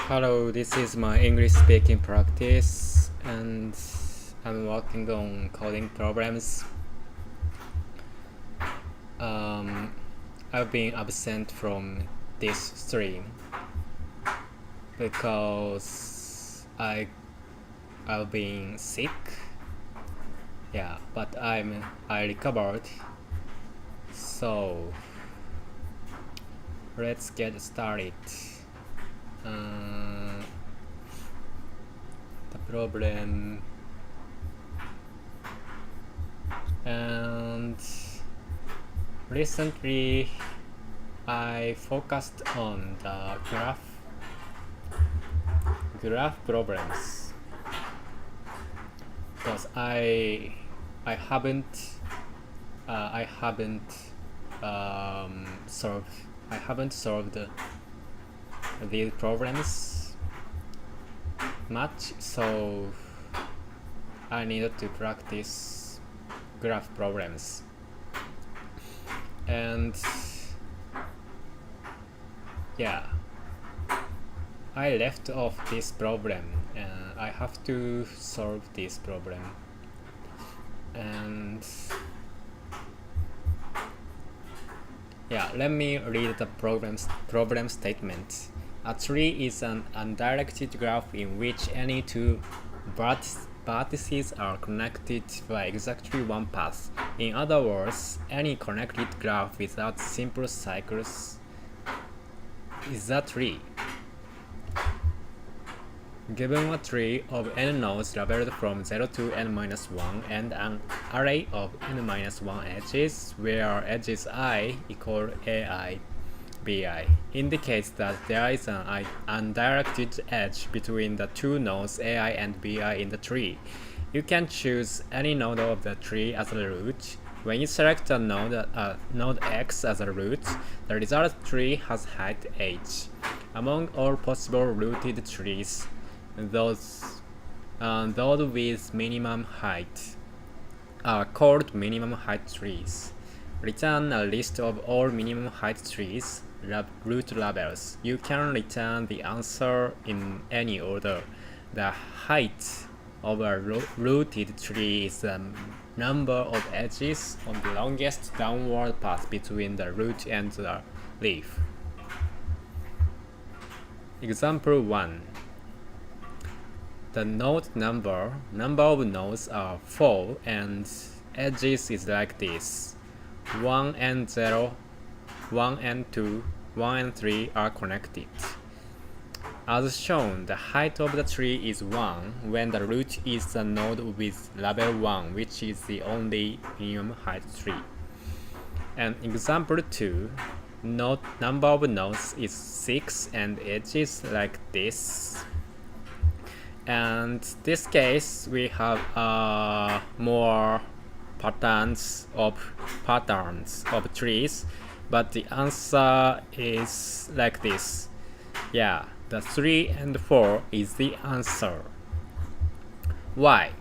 Hello, this is my English speaking practice and I'm working on coding programs. I've been absent from this stream because I've been sick. Yeah, but I recovered. So let's get started. The problem and recently I focused on the graph problems because I haven't solved these problems much, so I needed to practice graph problems. And yeah, I left off this problem and I have to solve this problem. And yeah, let me read the problem statement. A tree is an undirected graph in which any two vertices are connected by exactly one path. In other words, any connected graph without simple cycles is a tree. Given a tree of n nodes labeled from 0 to n-1 and an array of n-1 edges where edges I equal ai, bi, indicates that there is an undirected edge between the two nodes ai and bi in the tree. You can choose any node of the tree as a root. When you select a node x as a root, the result tree has height h. Among all possible rooted trees, those with minimum height are called minimum height trees. Return a list of all minimum height trees, root labels. You can return the answer in any order. The height of a rooted tree is the number of edges on the longest downward path between the root and the leaf. Example 1. The node number of nodes are 4 and edges is like this. 1 and 0, 1 and 2, 1 and 3 are connected. As shown, the height of the tree is 1 when the root is the node with label 1, which is the only minimum height tree. And example 2, number of nodes is 6 and edges like this. And this case we have more patterns of trees, but the answer is like this. Yeah, the 3 and 4 is the answer. Why?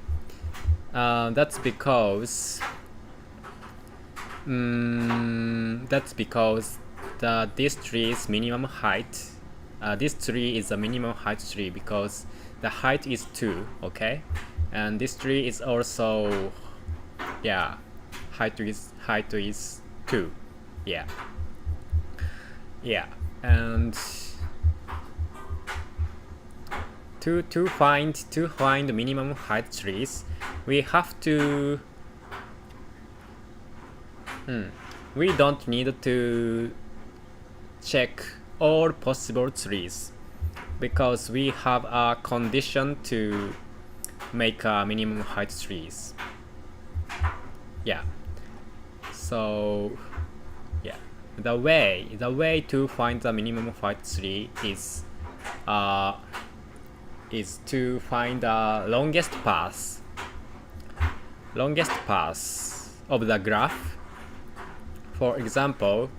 That's because this tree is minimum height. This tree is a minimum height tree because the height is 2, okay? And this tree is also, yeah, height is 2, yeah. And to find minimum height trees, we have to we don't need to check all possible trees because we have a condition to make a minimum height trees. Yeah. So yeah, the way to find the minimum height tree is to find the longest path of the graph. For example,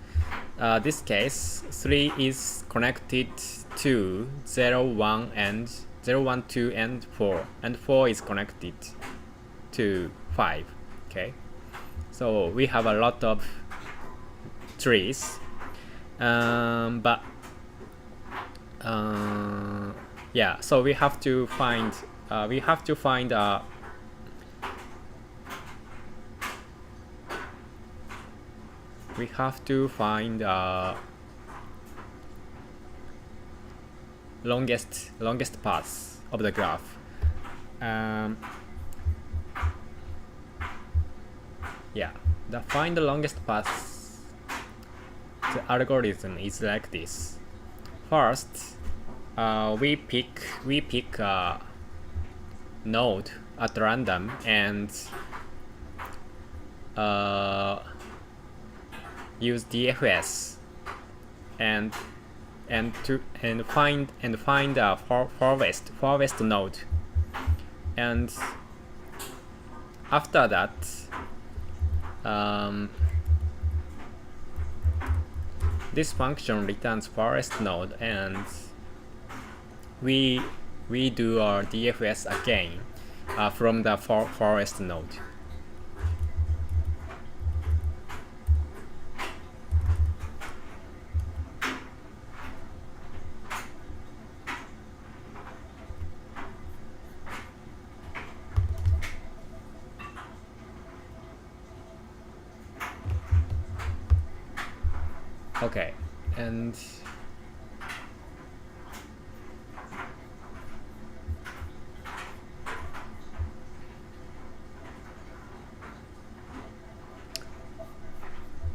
this case 3 is connected to 0, 1 and 0, 1, 2 and 4, and 4 is connected to 5. Okay, so we have a lot of trees, but yeah, so we have to find longest path of the graph. Yeah, the find the longest path, the algorithm is like this. First, we pick a node at random and use DFS and find a farthest node, and after that this function returns farthest node, and we do our DFS again from the farthest node. Okay, and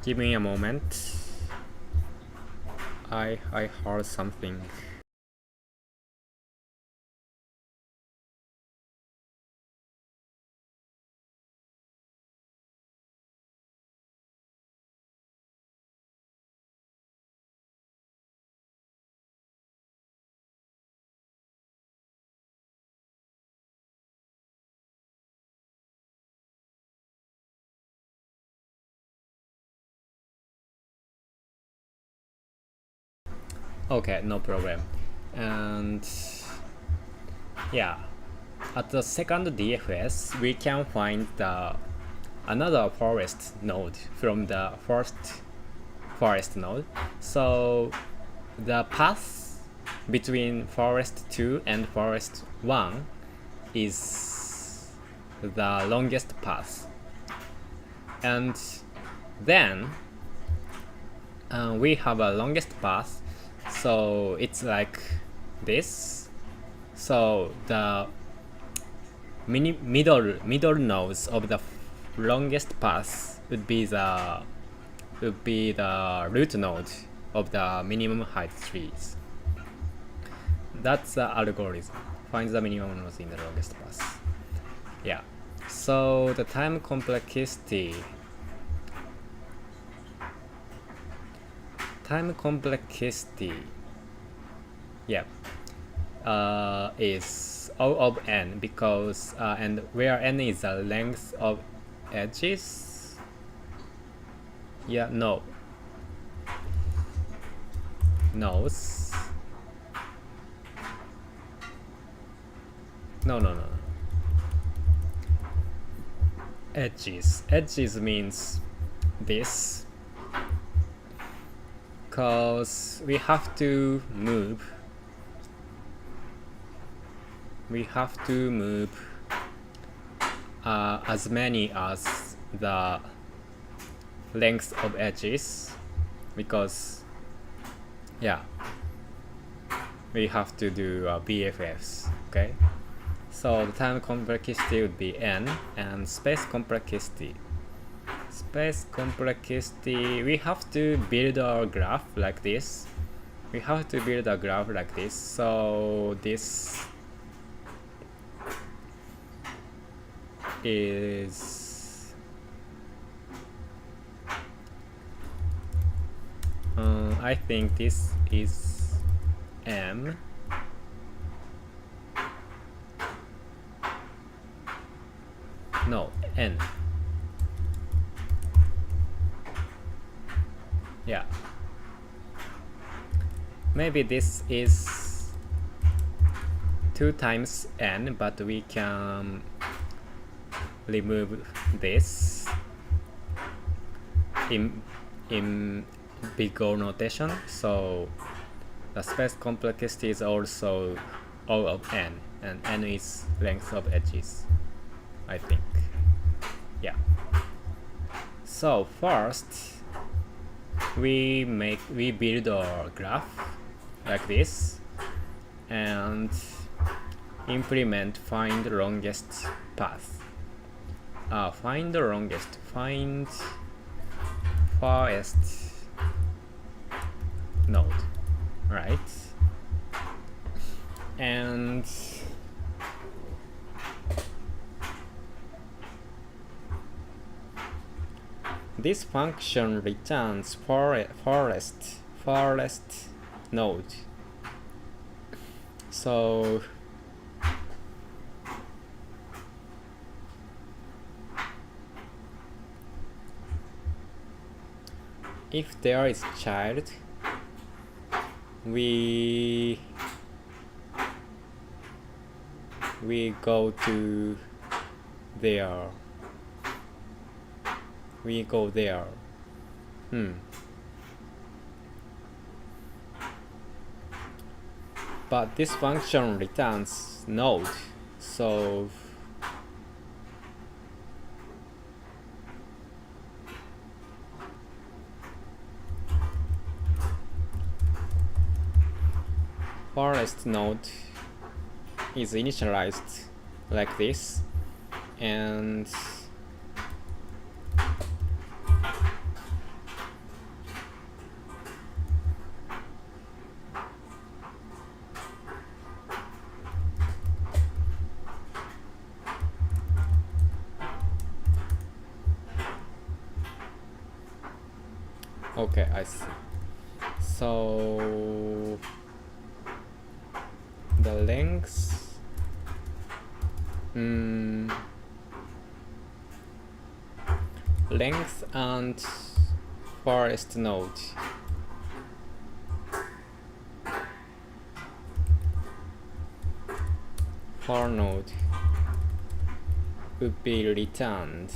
give me a moment. I heard something. Okay, no problem. And yeah, at the second DFS, we can find another forest node from the first forest node. So the path between forest 2 and forest 1 is the longest path. And then we have a longest path, so it's like this. So the middle nodes of the longest path would be the root node of the minimum height trees. That's the algorithm. Find the minimum nodes in the longest path. Yeah. So the time complexity yeah, is O of n, because and where n is the length of edges. Yeah, nodes. No. Edges means this, because we have to move as many as the length of edges, because yeah, we have to do BFFs. Okay, so the time complexity would be n, and space complexity, we have to build our graph like this. So this is I think this is m. No, n. Yeah, maybe this is 2 times n, but we can remove this in big O notation. So the space complexity is also O of n, and n is length of edges, I think. Yeah. So first we build a graph like this and implement find longest path. Find the longest, find farthest node, right? And this function returns farthest node. So if there is child, we go to there. We go there. But this function returns node, so farthest node is initialized like this, and okay, I see. So the length length and farthest node far node would be returned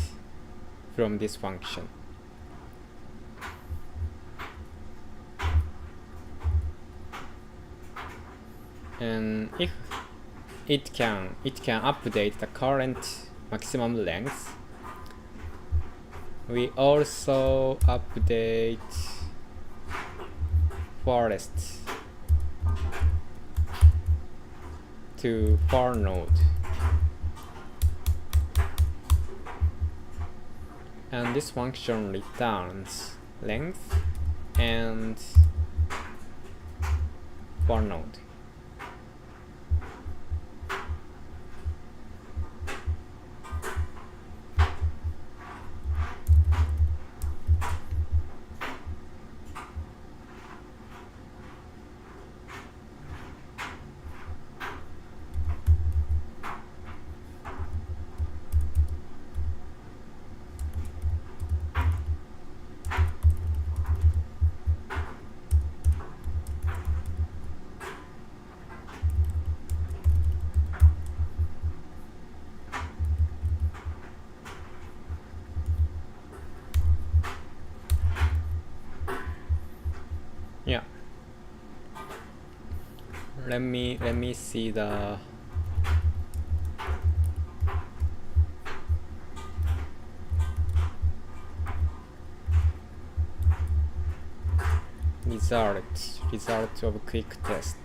from this function. And if it can update the current maximum length, we also update farthest to far node, and this function returns length and far node. Yeah. Let me see the result of quick test.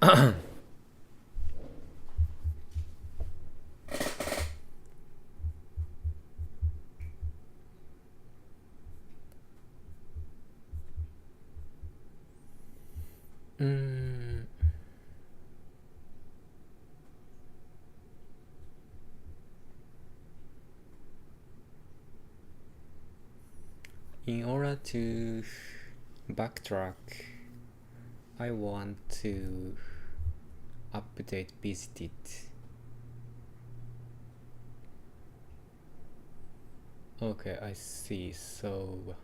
In order to backtrack, I want to update visited. Okay, I see. So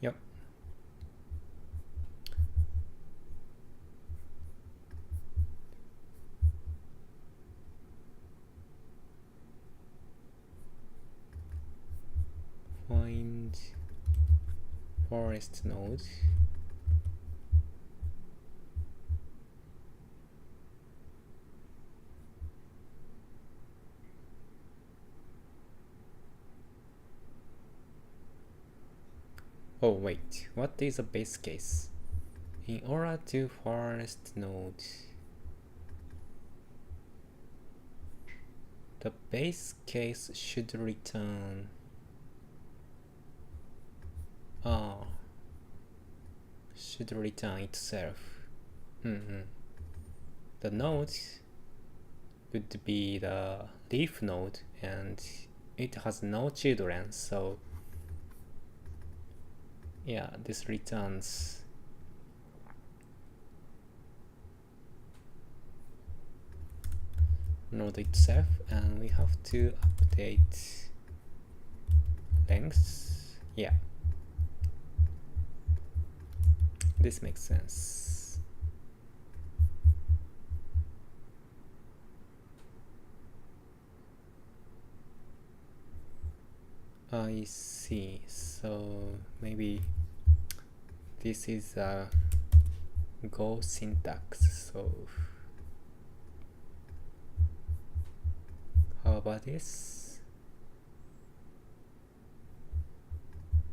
yep. Find forest node. Oh wait, what is a base case? In order to forest node, the base case should return should return itself. The node would be the leaf node and it has no children, so yeah, this returns node itself, and we have to update length. Yeah, this makes sense. I see. So maybe this is a Go syntax. So how about this?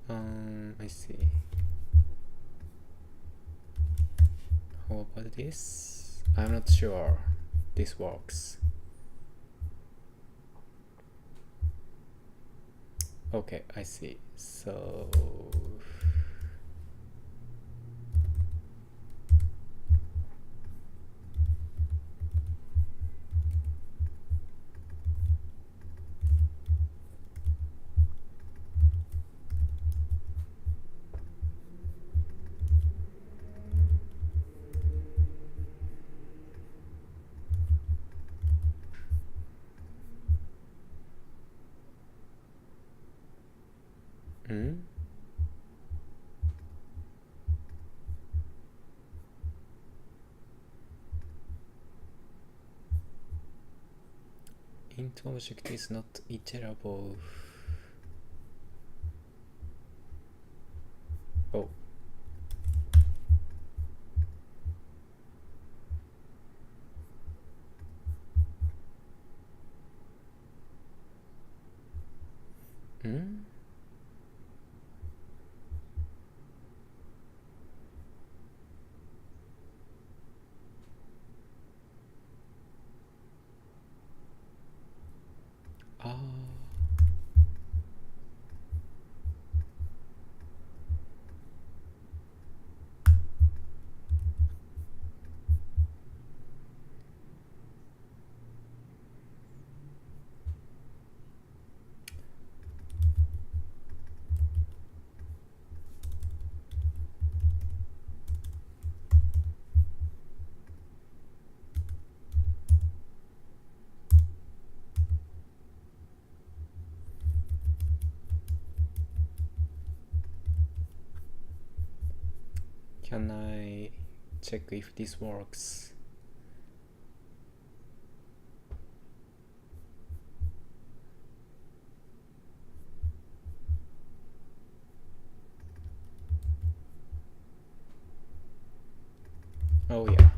I see. How about this? I'm not sure this works. Okay, I see. So int object is not iterable. Oh. Can I check if this works? Oh yeah.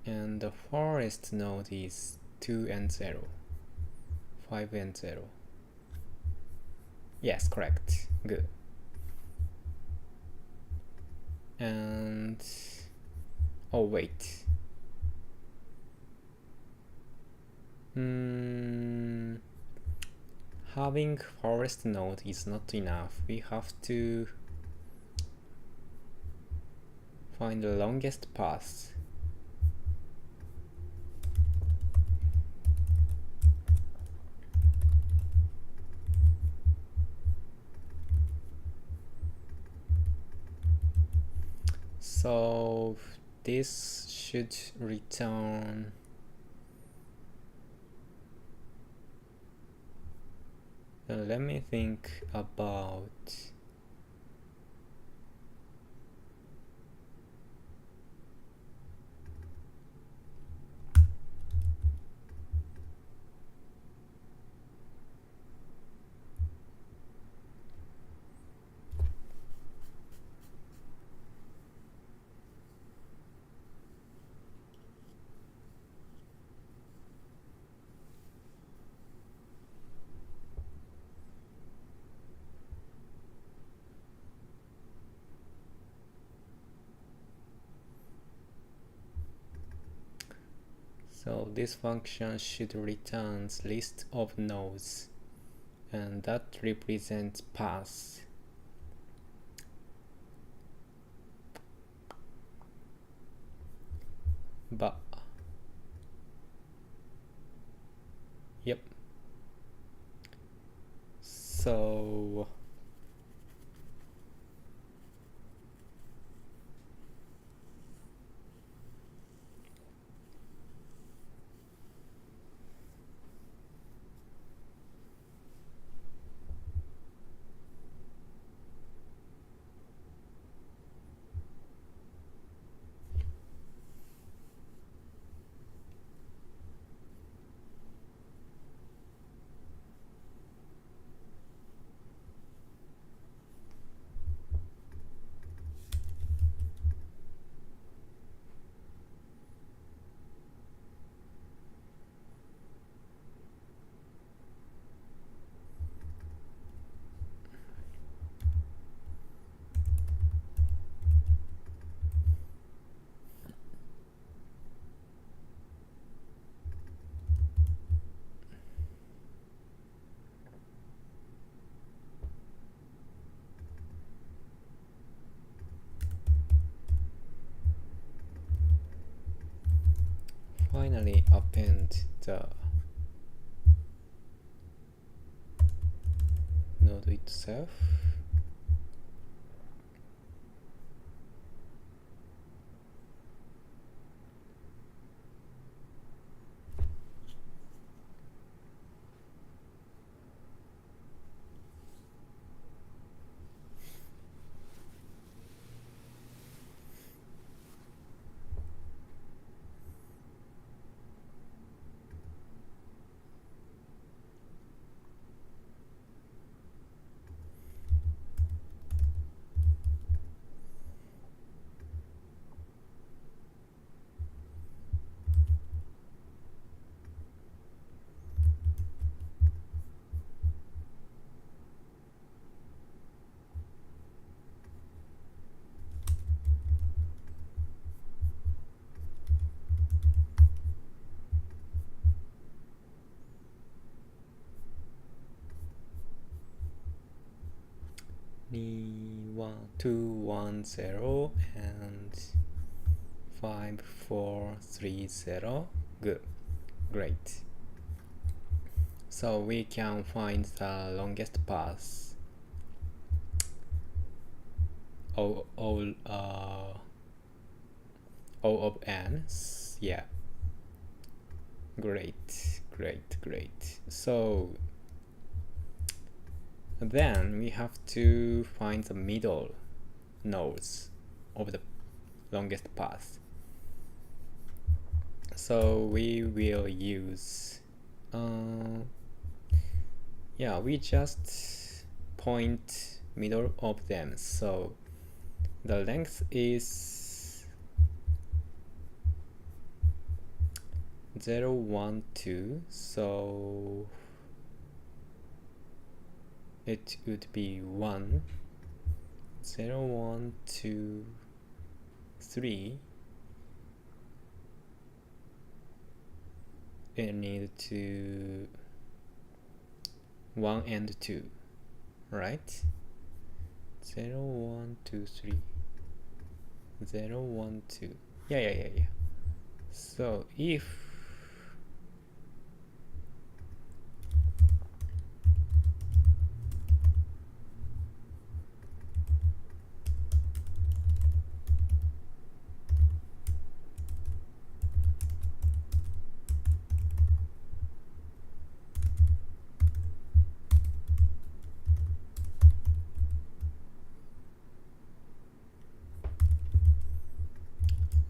And the forest node is 2 and 0. 5 and 0. Yes, correct. Good. And oh wait. Having forest node is not enough. We have to find the longest path. So this should return let me think about so this function should return list of nodes, and that represents paths. But yep. So finally append the node itself. Two, 1, 0 and 5, 4, 3, 0. Good. Great. So we can find the longest path. O of n. Yeah. Great. Great. So then we have to find the middle nodes of the longest path. So we will use we just point middle of them. So the length is 0, 1, 2, so it would be 1, 0, 1, 2, 3. It need to 1 and 2, right? 0, 1, 2, 3, 0, 1, 2. Yeah. So if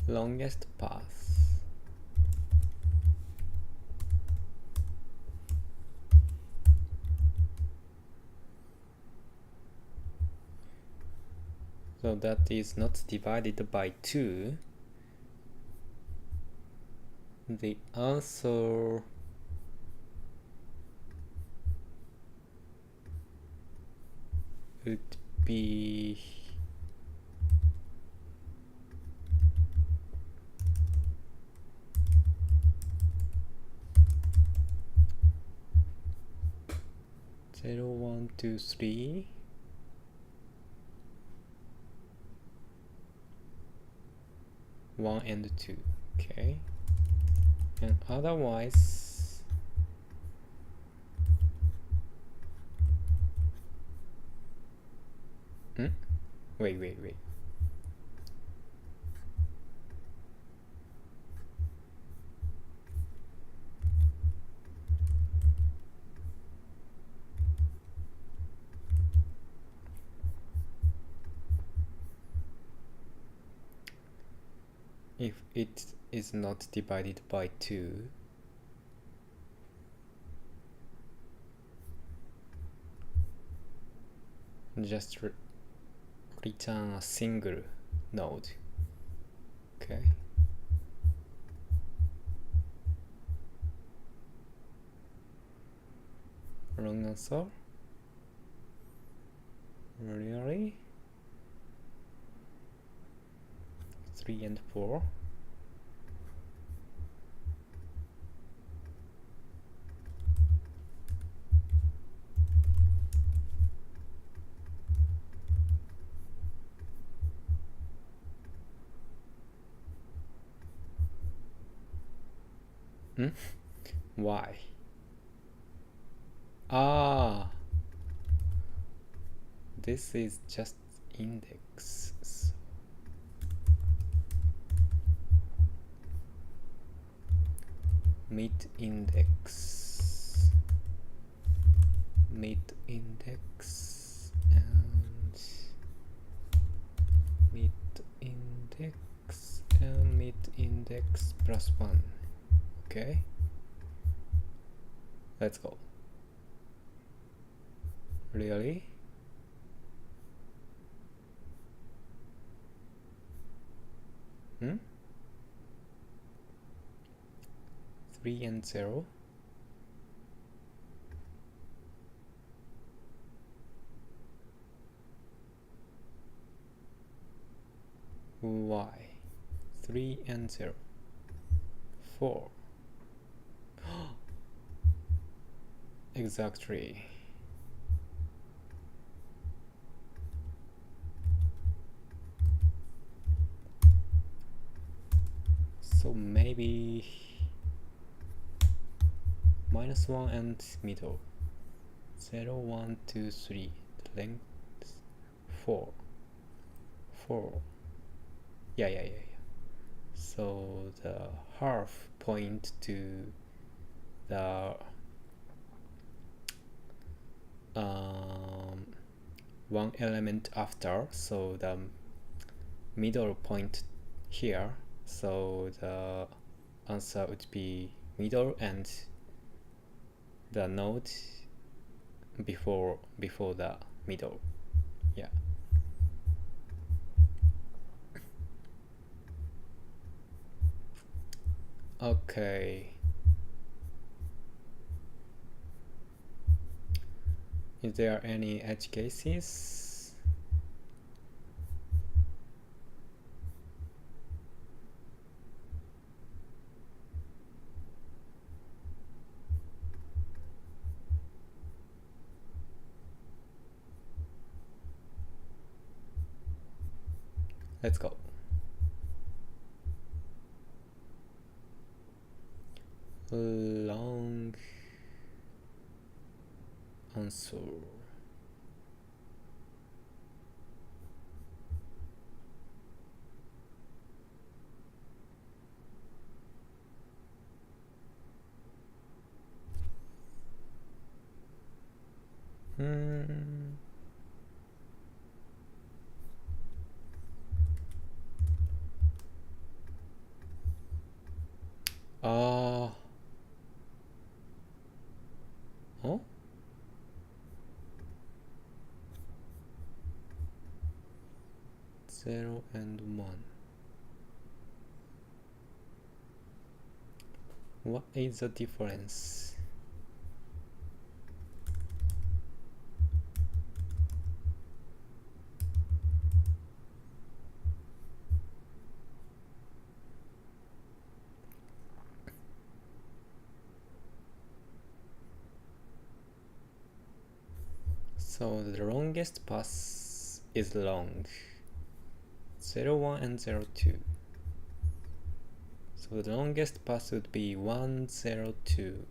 longest path, so that is not divided by 2, the answer would be zero, 1, 2, 3, 1 and 2. Okay, and otherwise wait. If it is not divided by 2, just return a single node. Okay. Wrong answer? Really? 3 and 4. Why? This is just index. Mid index and mid index plus 1. Okay, let's go. Really? Hmm? 3 and 0. Why? 3 and 0. 4. Exactly. So maybe -1 and middle. 0, 1, 2, 3. The length 4. Yeah. So the half point to the one element after, so the middle point here, so the answer would be middle and the node before the middle. Yeah. Okay. Is there any edge cases? Let's go. Long answer. Oh. 0 and 1. What is the difference? So the longest path is long. 0, 1 and 0, 2. So the longest path would be 1, 0, 2.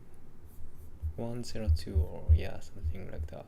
1, 0, 2, or yeah, something like that.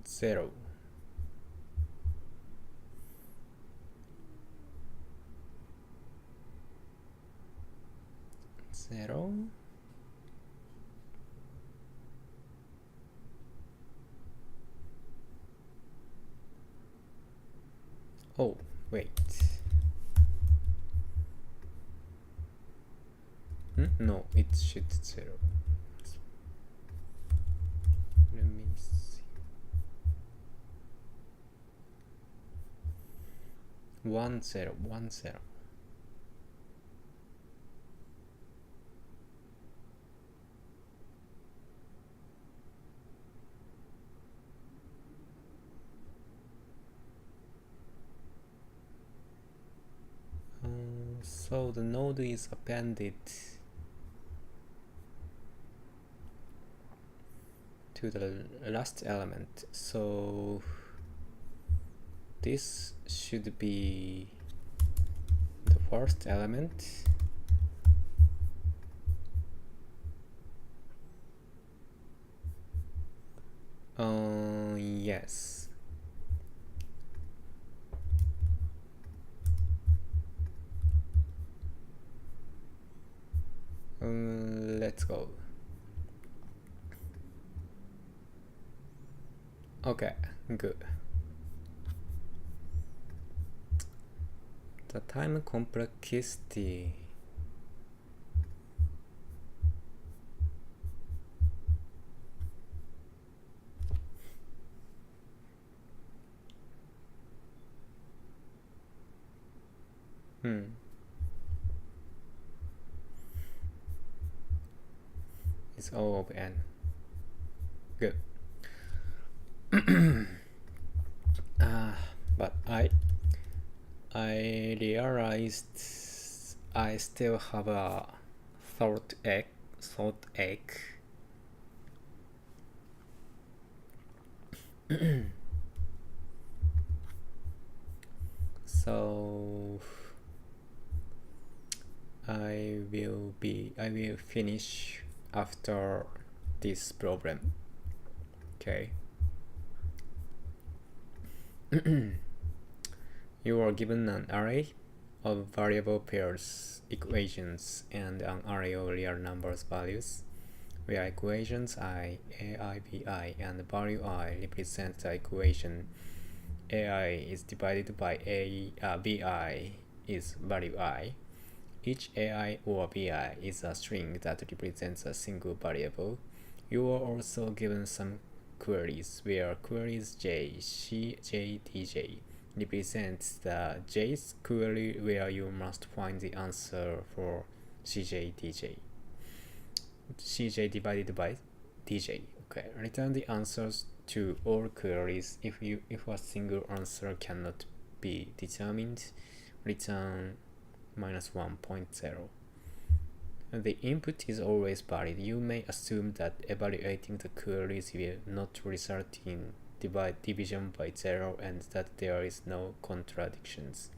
Zero. Zero. Oh, wait. No, it should 0. Let me see. 1 0 1 0. So the node is appended to the last element, so this should be the first element. Yes. Let's go. Okay, good. The time complexity. It's O of n. Good. But I realized I still have a thought egg. So I will finish after this problem. Okay. You are given an array of variable pairs equations and an array of real numbers values, where equations I, ai, bi, and value I represent the equation ai is divided by bi is value I. Each ai or bi is a string that represents a single variable. You are also given some queries, where queries j, cj, dj represents the j's query, where you must find the answer for cj, dj. Cj divided by dj. Okay, return the answers to all queries. If a single answer cannot be determined, return -1.0. The input is always valid. You may assume that evaluating the queries will not result in division by 0 and that there is no contradictions.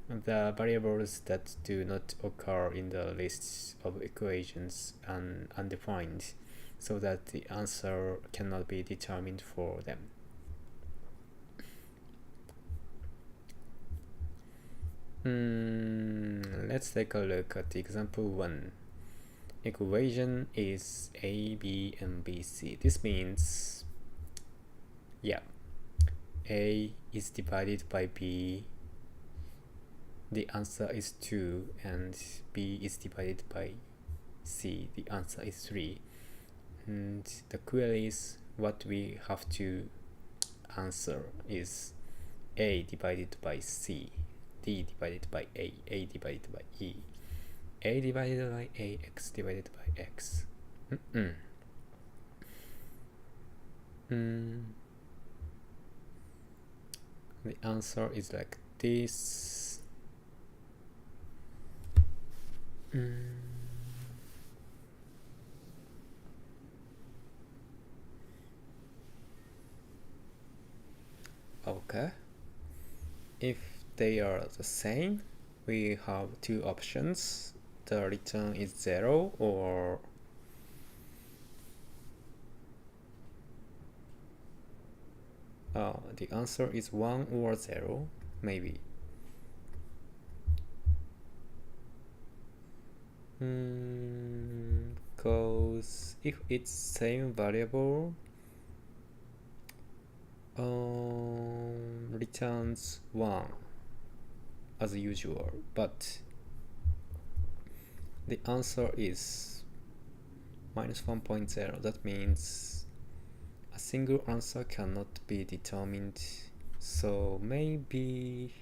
The variables that do not occur in the list of equations are undefined, so that the answer cannot be determined for them. Let's take a look at example 1. Equation is a, b, and b, c. This means, yeah, a is divided by b, the answer is 2, and b is divided by c, the answer is 3. And the query is, what we have to answer is a divided by c, d divided by a divided by e, a divided by a, x divided by x. The answer is like this. Okay. If they are the same, we have two options. The return is 0 or the answer is 1 or 0, maybe. Because if it's same variable, returns 1 as usual, but the answer is -1.0. That means a single answer cannot be determined, so maybe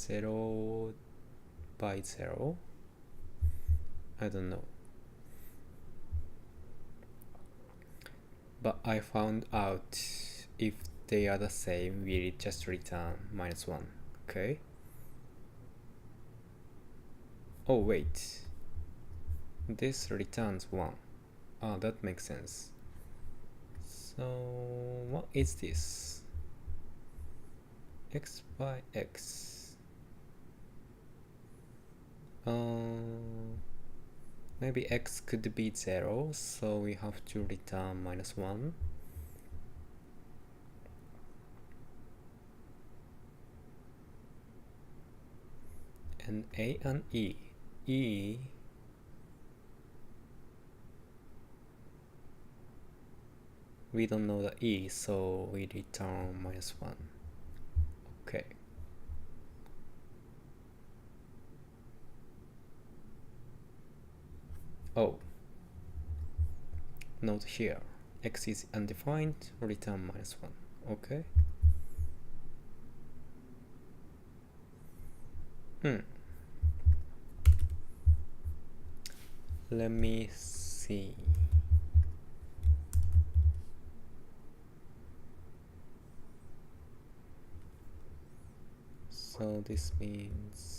0 by 0. I don't know. But I found out if they are the same, we just return -1. Okay. Oh wait, this returns 1. Ah, that makes sense. So what is this? X by x. Maybe x could be 0, so we have to return -1. And A and E. E we don't know the E, so we return -1. Okay. Oh, note here, x is undefined, return -1. Okay. Let me see. So this means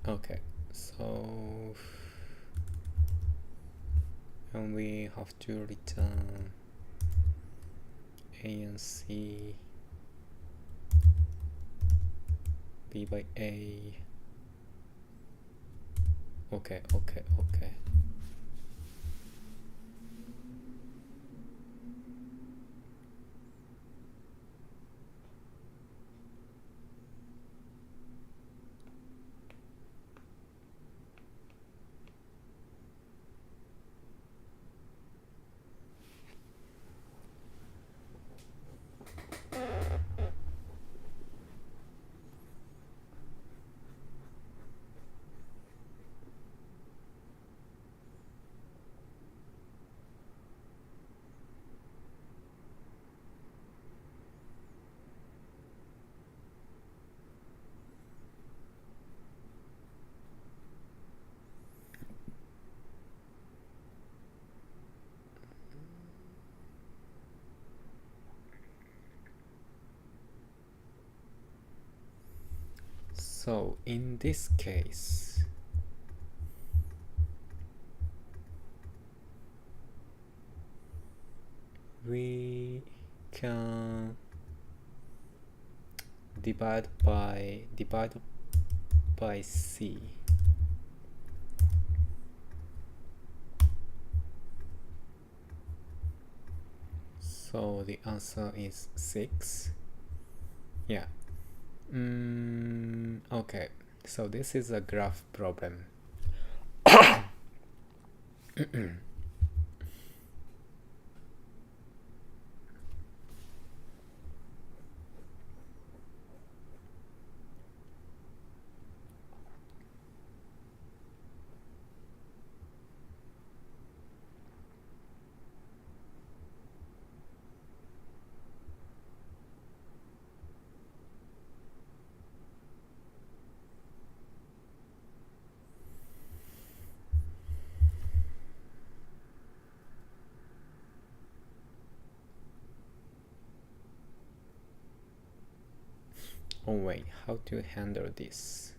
okay, so and we have to return A and C, B by A. Okay. So in this case, we can divide by C. So the answer is 6. Yeah. Okay, so this is a graph problem. Oh wait, how to handle this?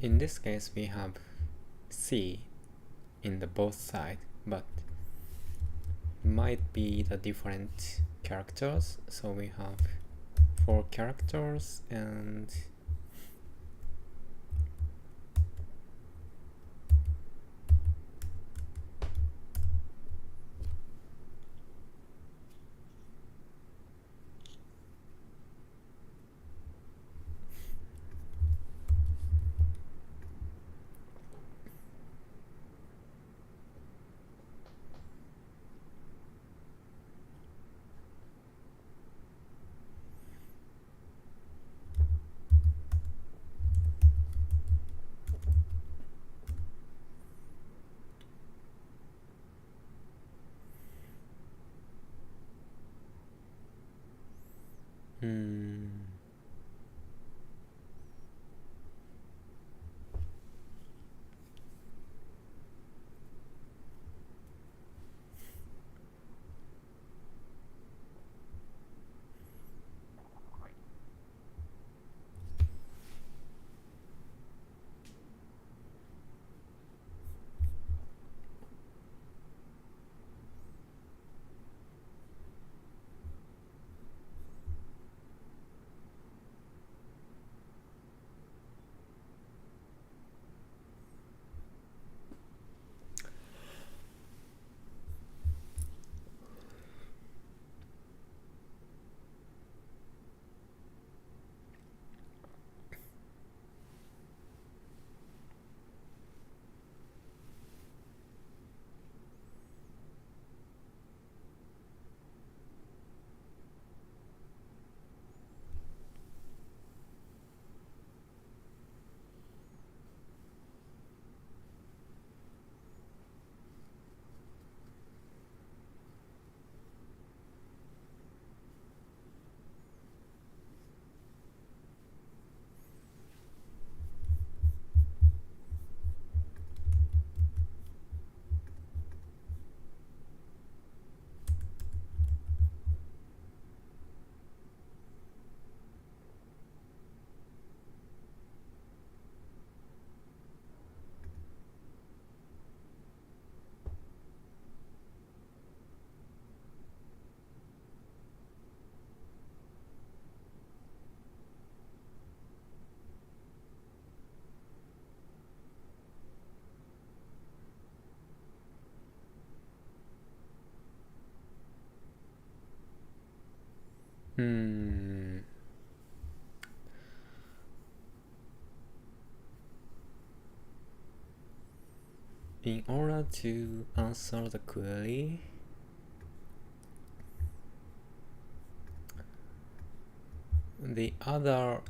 In this case, we have C in the both side, but might be the different characters. So we have 4 characters and in order to answer the query, the other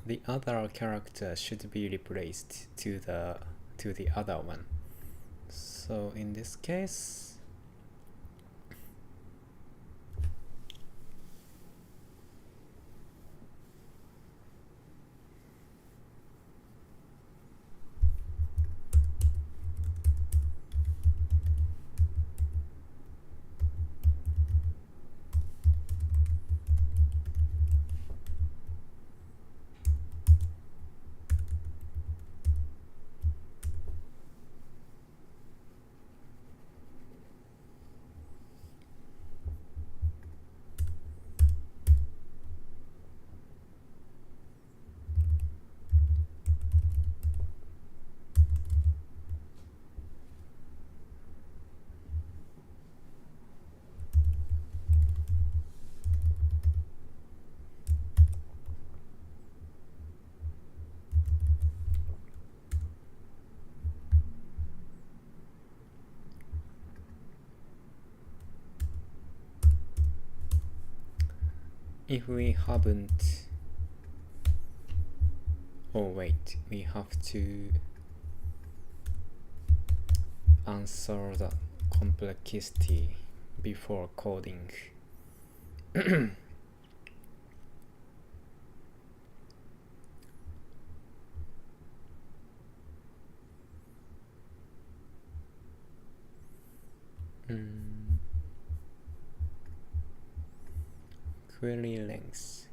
character should be replaced to the other one. So in this case, if we haven't, oh wait, we have to answer the complexity before coding. Query length.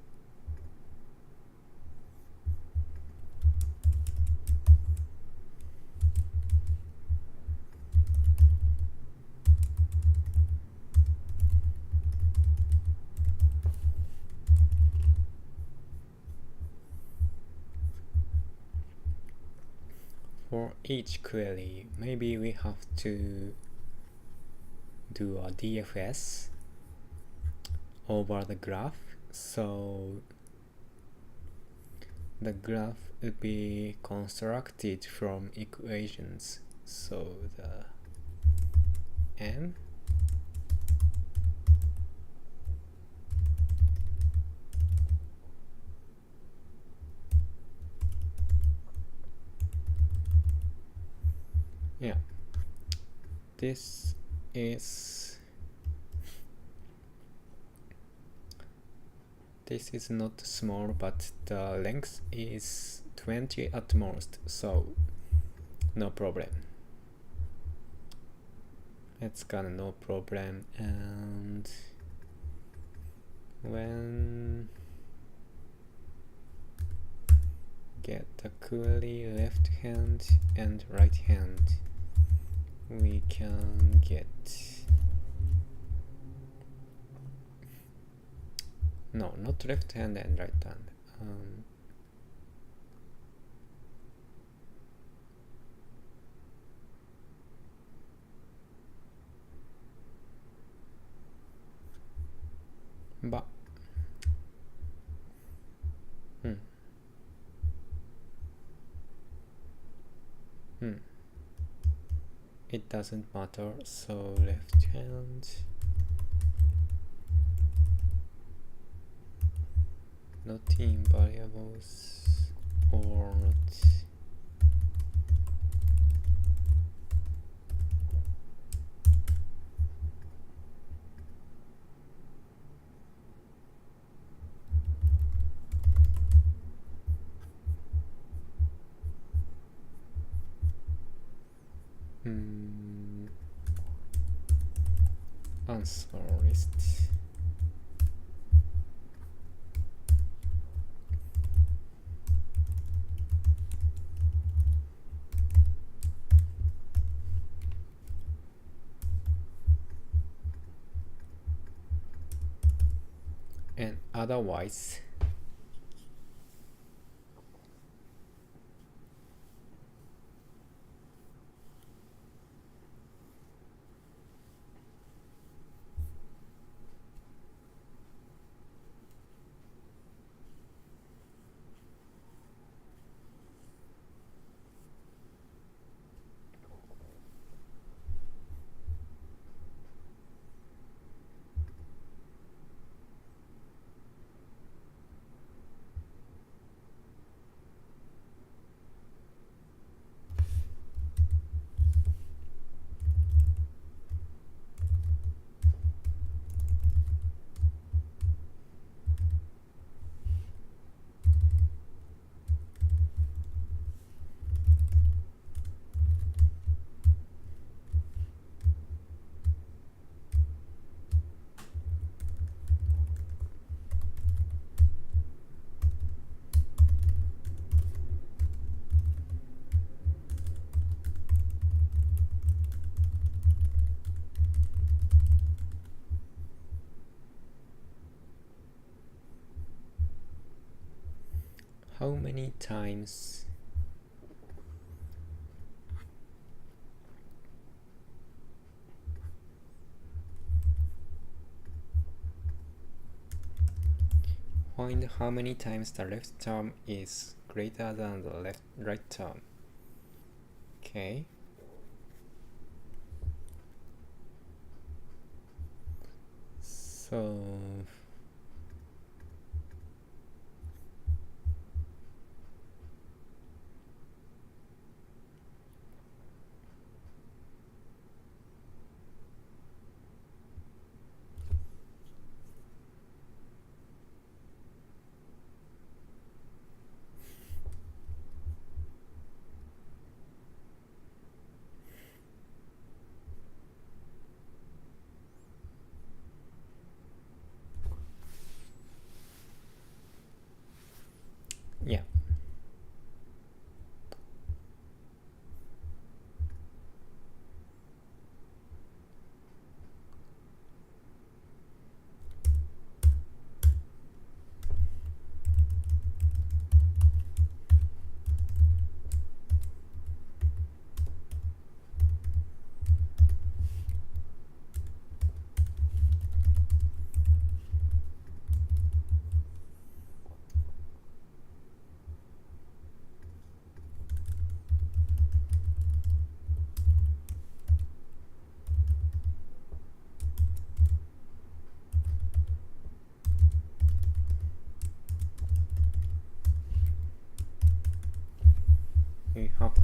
for each query, maybe we have to do a DFS over the graph. So the graph will be constructed from equations. So the m yeah, this is not small, but the length is 20 at most, so no problem. It's gonna no problem. And when get the query left hand and right hand, we can get no, not left hand and right hand. But it doesn't matter, so left hand, not in variables or not. Answer list. And otherwise, how many times find how many times the left term is greater than the right term. Okay. So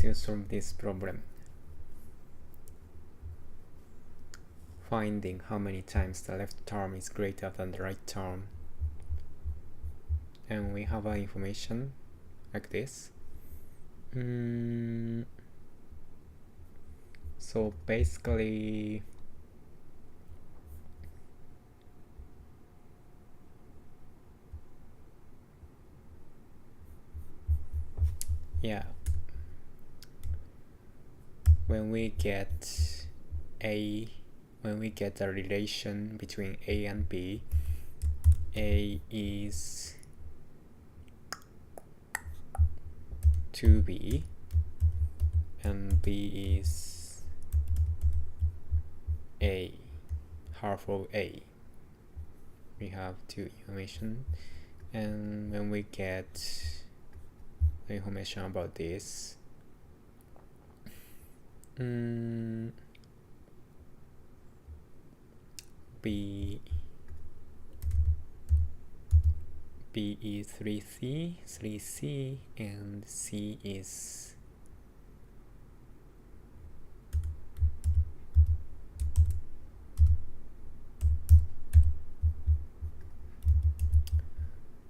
to solve this problem. Finding how many times the left term is greater than the right term. And we have information like this. So basically, yeah, when we get a relation between A and B, A is 2B and B is A, half of A. We have two information, and when we get the information about this, B is 3C, and C is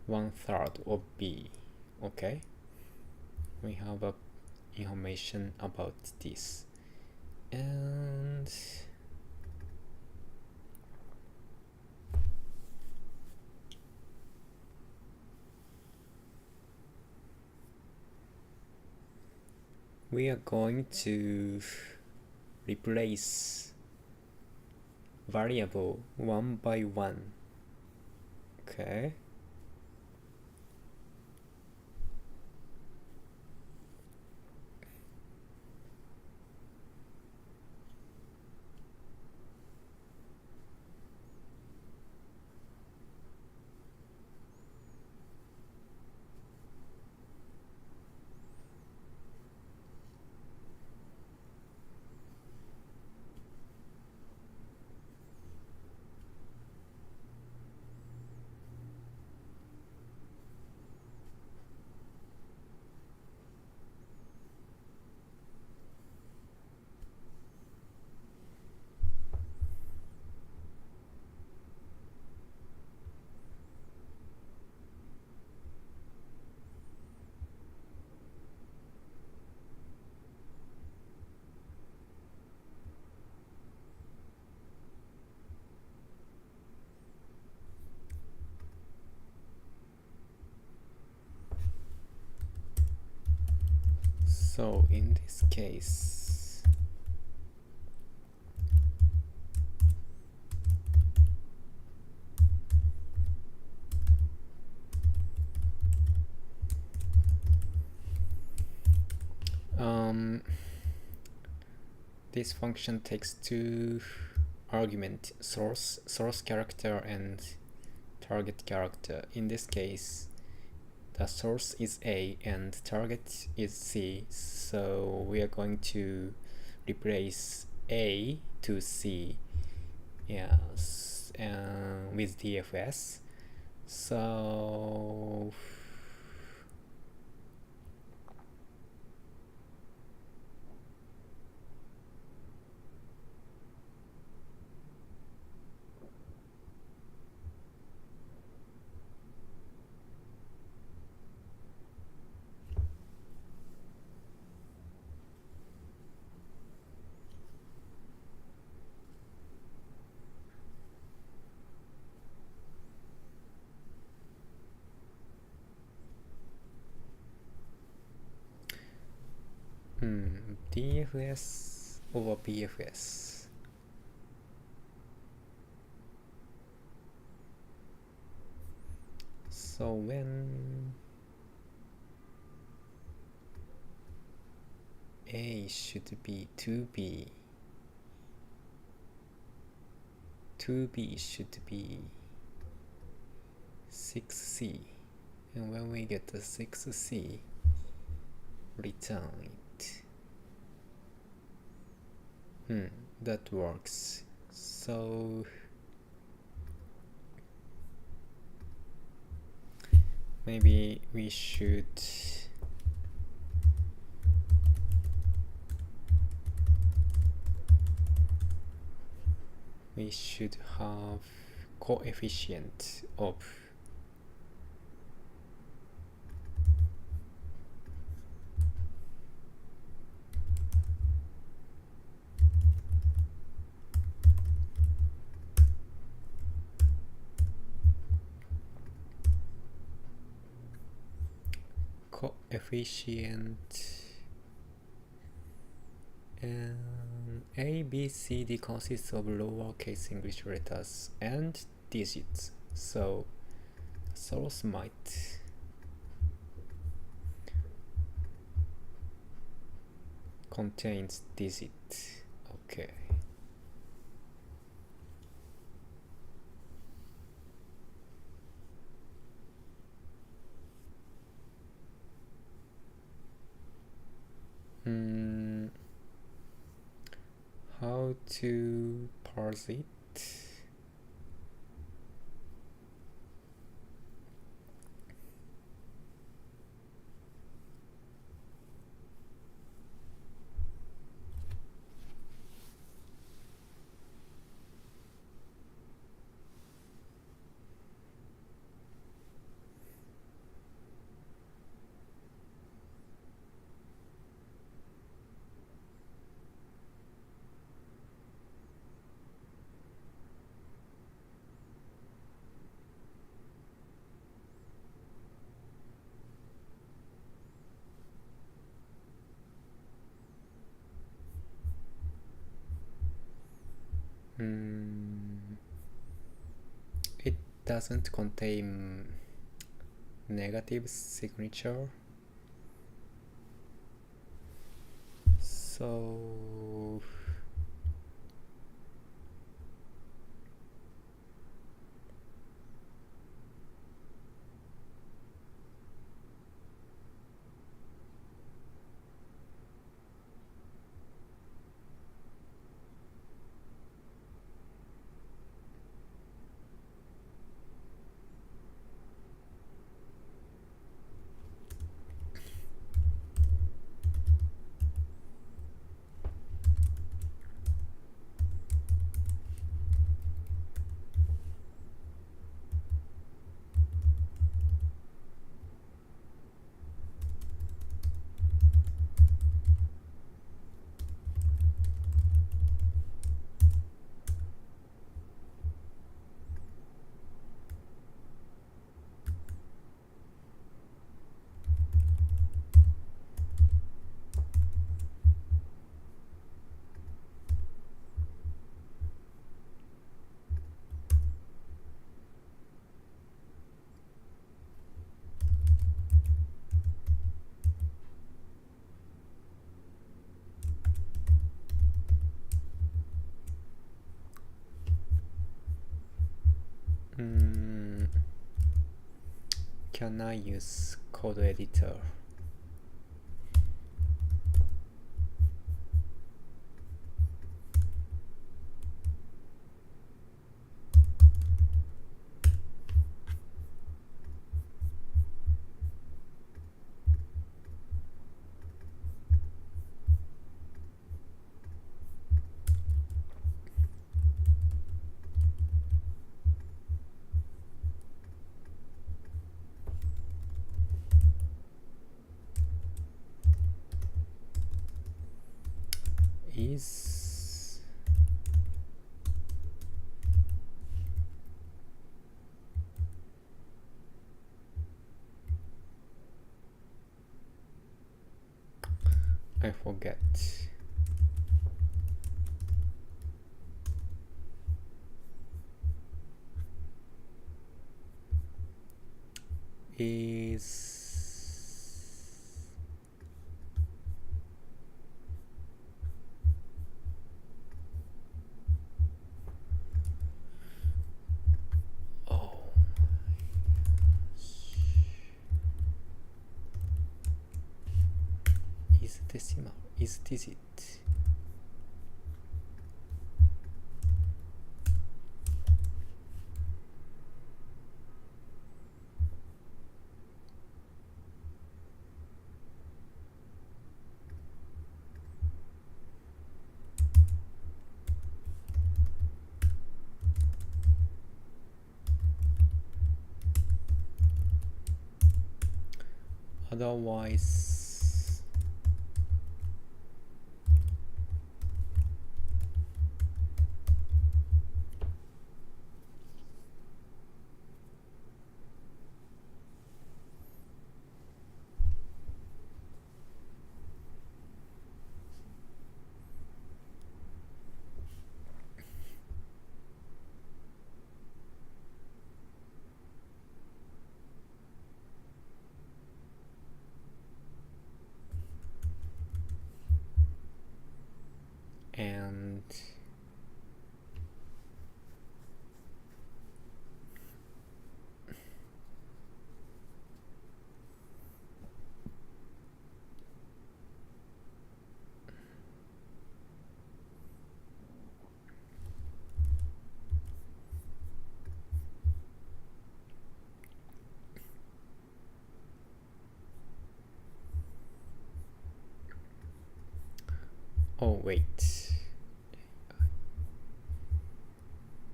1/3 of B. Okay, we have a information about this, and we are going to replace variable one by one. Okay. So in this case, this function takes two arguments, source character and target character. In this case, the source is A and target is C, so we are going to replace A to C, yes, with DFS. So DFS over BFS. So when A should be 2B, 2B should be 6C, and when we get the 6C, return it. That works. So maybe we should we should have coefficient of and A, B, C, D consists of lowercase English letters and digits, so source might contains digit. Okay. How to parse it? It doesn't contain negative signature, so can I use code editor? Is I forget. Is decimal? Is digit? Otherwise, and oh wait,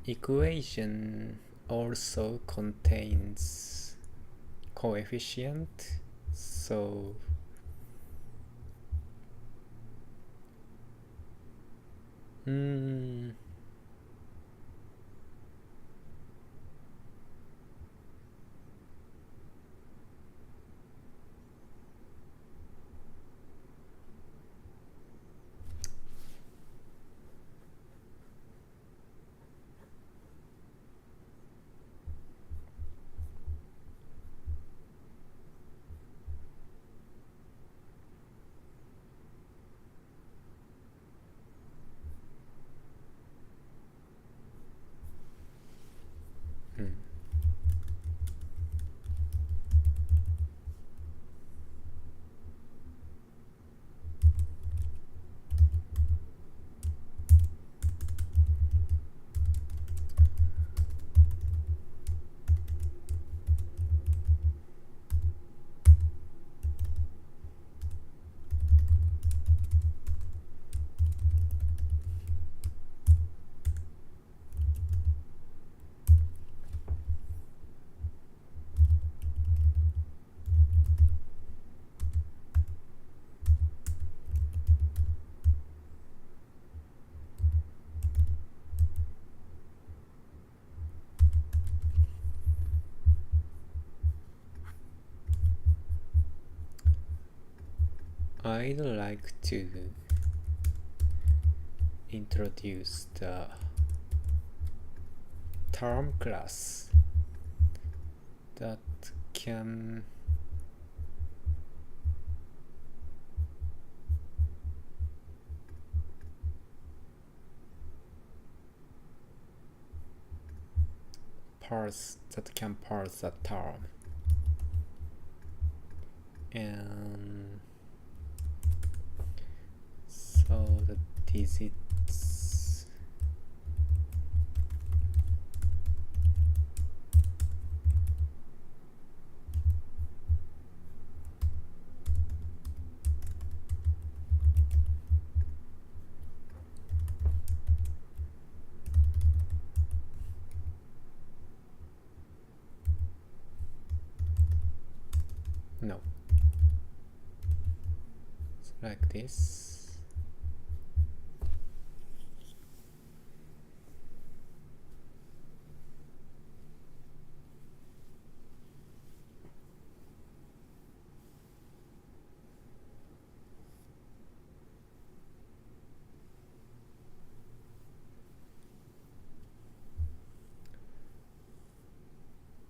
equation also contains coefficient, so I'd like to introduce the term class that can parse the term, and so the digits no, it's like this.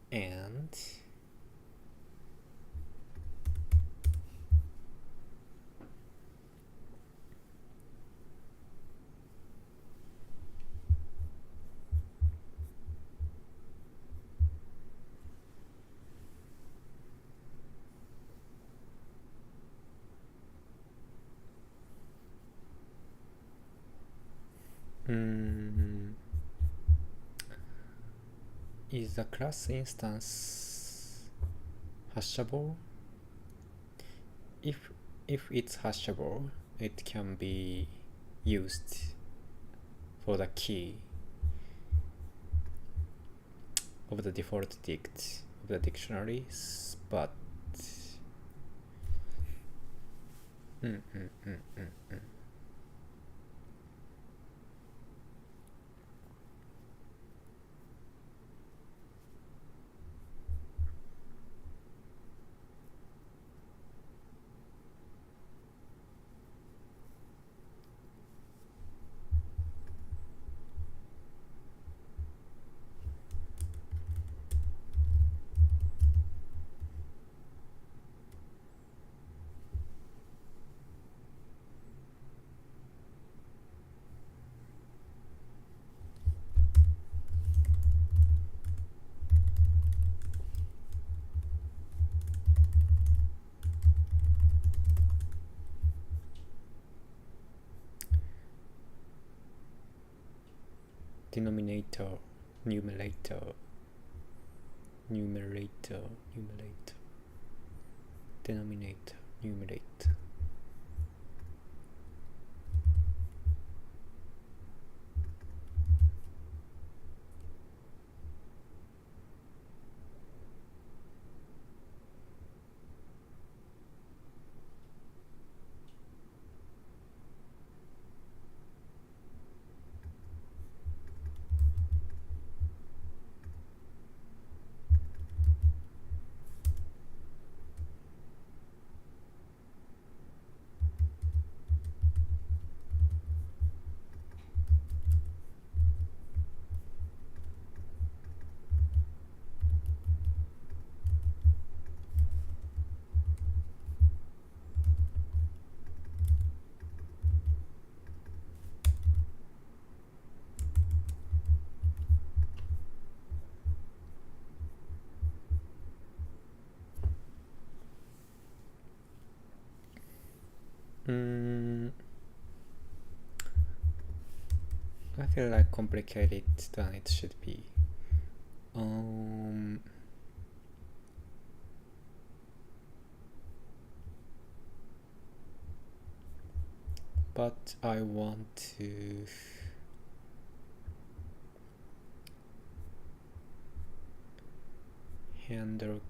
And is the class instance hashable? If it's hashable, it can be used for the key of the default dict of the dictionaries, but Denominator, numerator, denominator, numerator. I feel like complicated than it should be. But I want to handle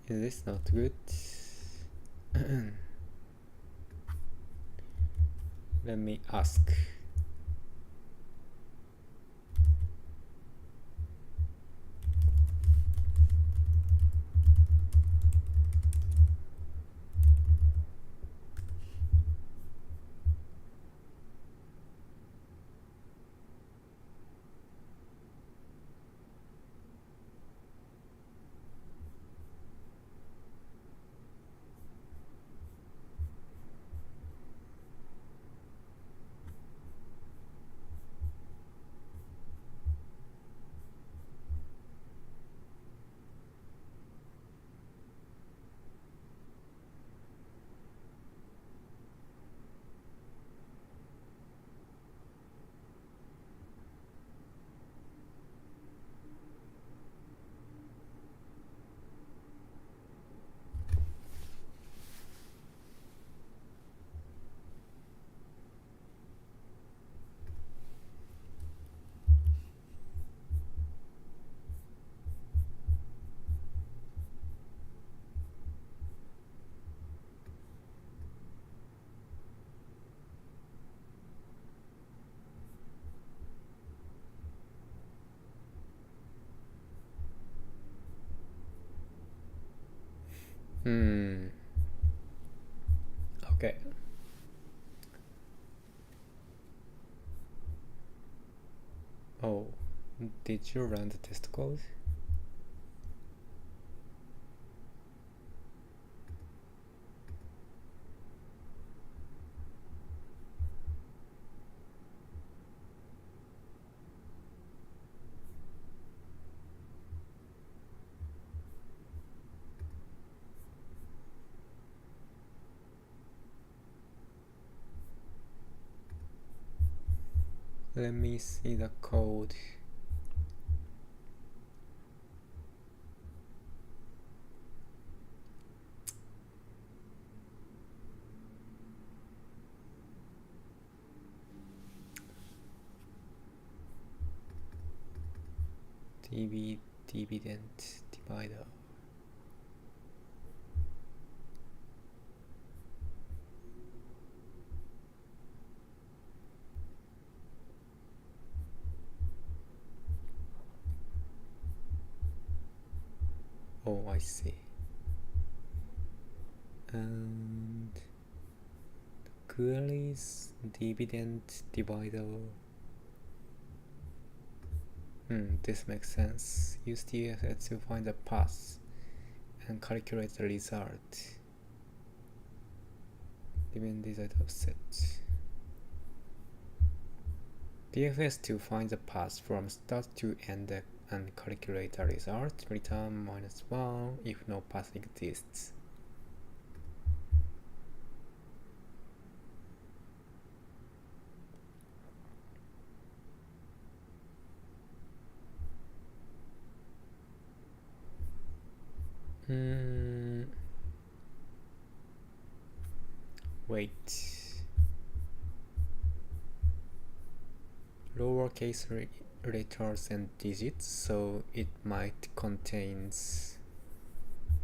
Is this not good? Let me ask. Okay. Oh, did you run the test code? Let me see the code. Dividend divider. Oh, I see. And queries dividend divider. This makes sense. Use DFS to find the path and calculate the result. Dividend result offset. DFS to find the path from start to end and calculate the result. Return -1 if no path exists. Wait. Lowercase letters and digits, so it might contains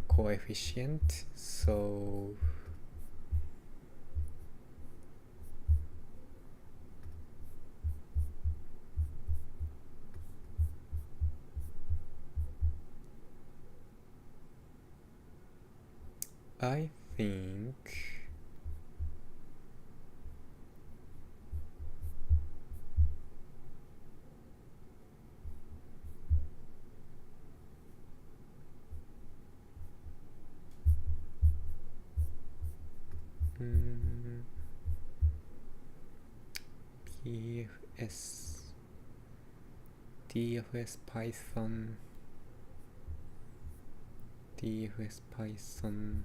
coefficient. So I think DFS Python DFS Python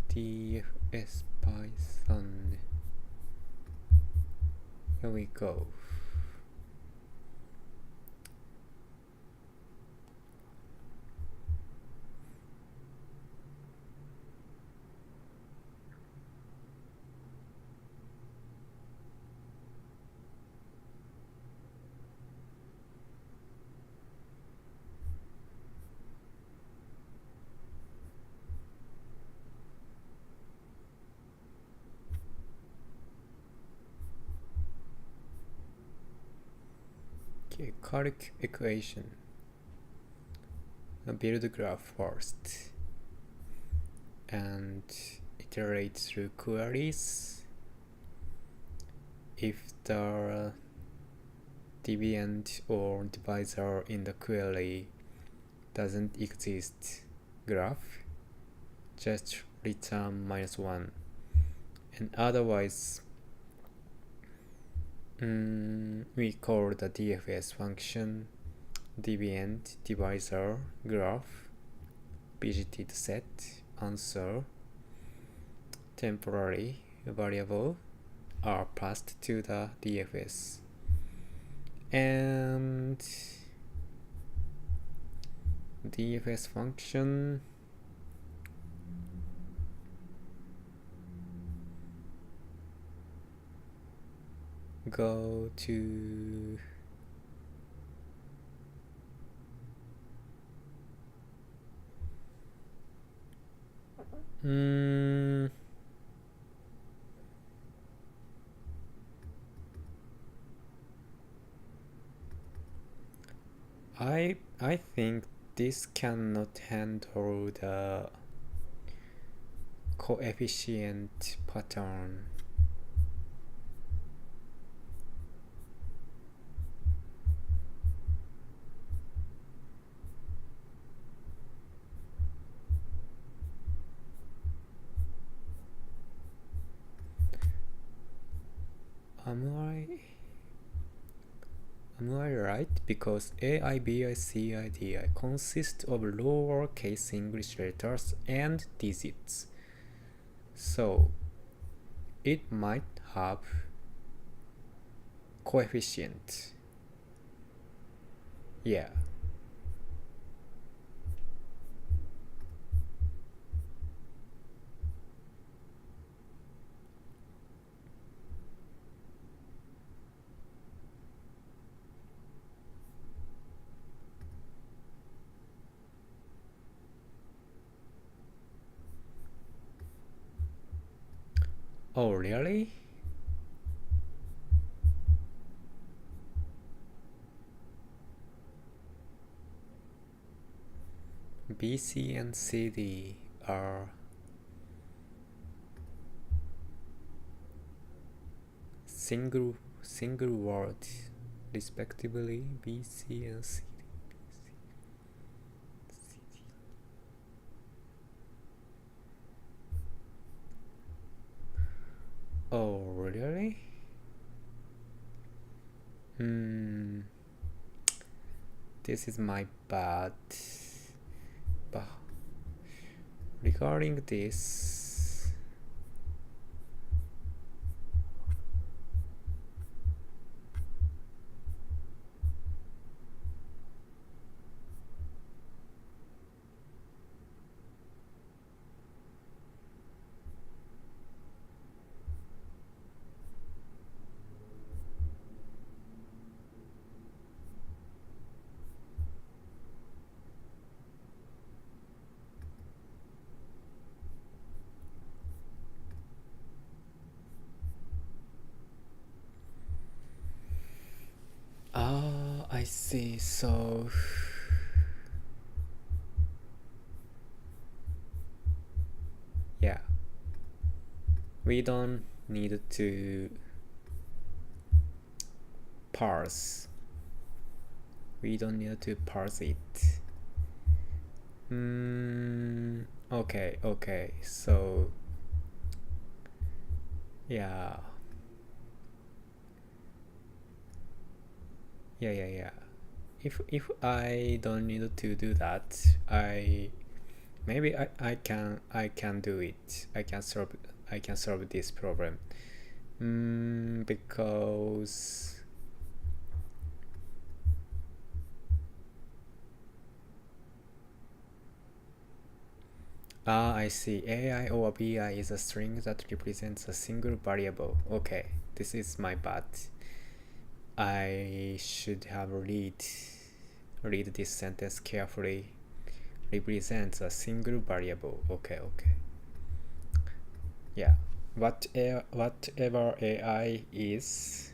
DFS Python. Here we go. calc equation. Build graph first and iterate through queries. If the deviant or divisor in the query doesn't exist graph, just return -1, and otherwise we call the DFS function deviant divisor graph visited set answer temporary variable are passed to the DFS, and DFS function go to I think this cannot handle the coefficient pattern. Am I right? Because A, I, B, I, C, I, D, I consist of lowercase English letters and digits. So it might have coefficient. Yeah. Oh, really? B, C, and C, D are single word respectively. B, C, and C, D. Oh, really? This is my bad. But regarding this, I see. So yeah, we don't need to parse. We don't need to parse it. Okay. So yeah. If I don't need to do that, maybe I can do it. I can solve this problem. Because I see. AI or BI is a string that represents a single variable. Okay, this is my bad. I should have read this sentence carefully. Represents a single variable. Okay. Yeah. Whatever AI is,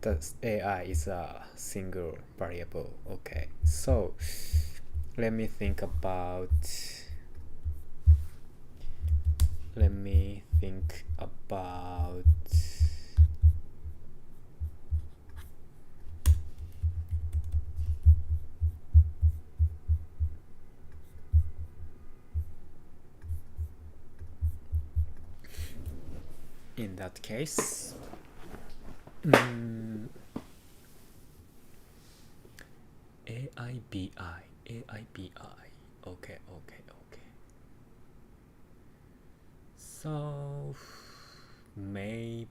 the AI is a single variable. Okay, so let me think about in that case, AIBI. Okay. So maybe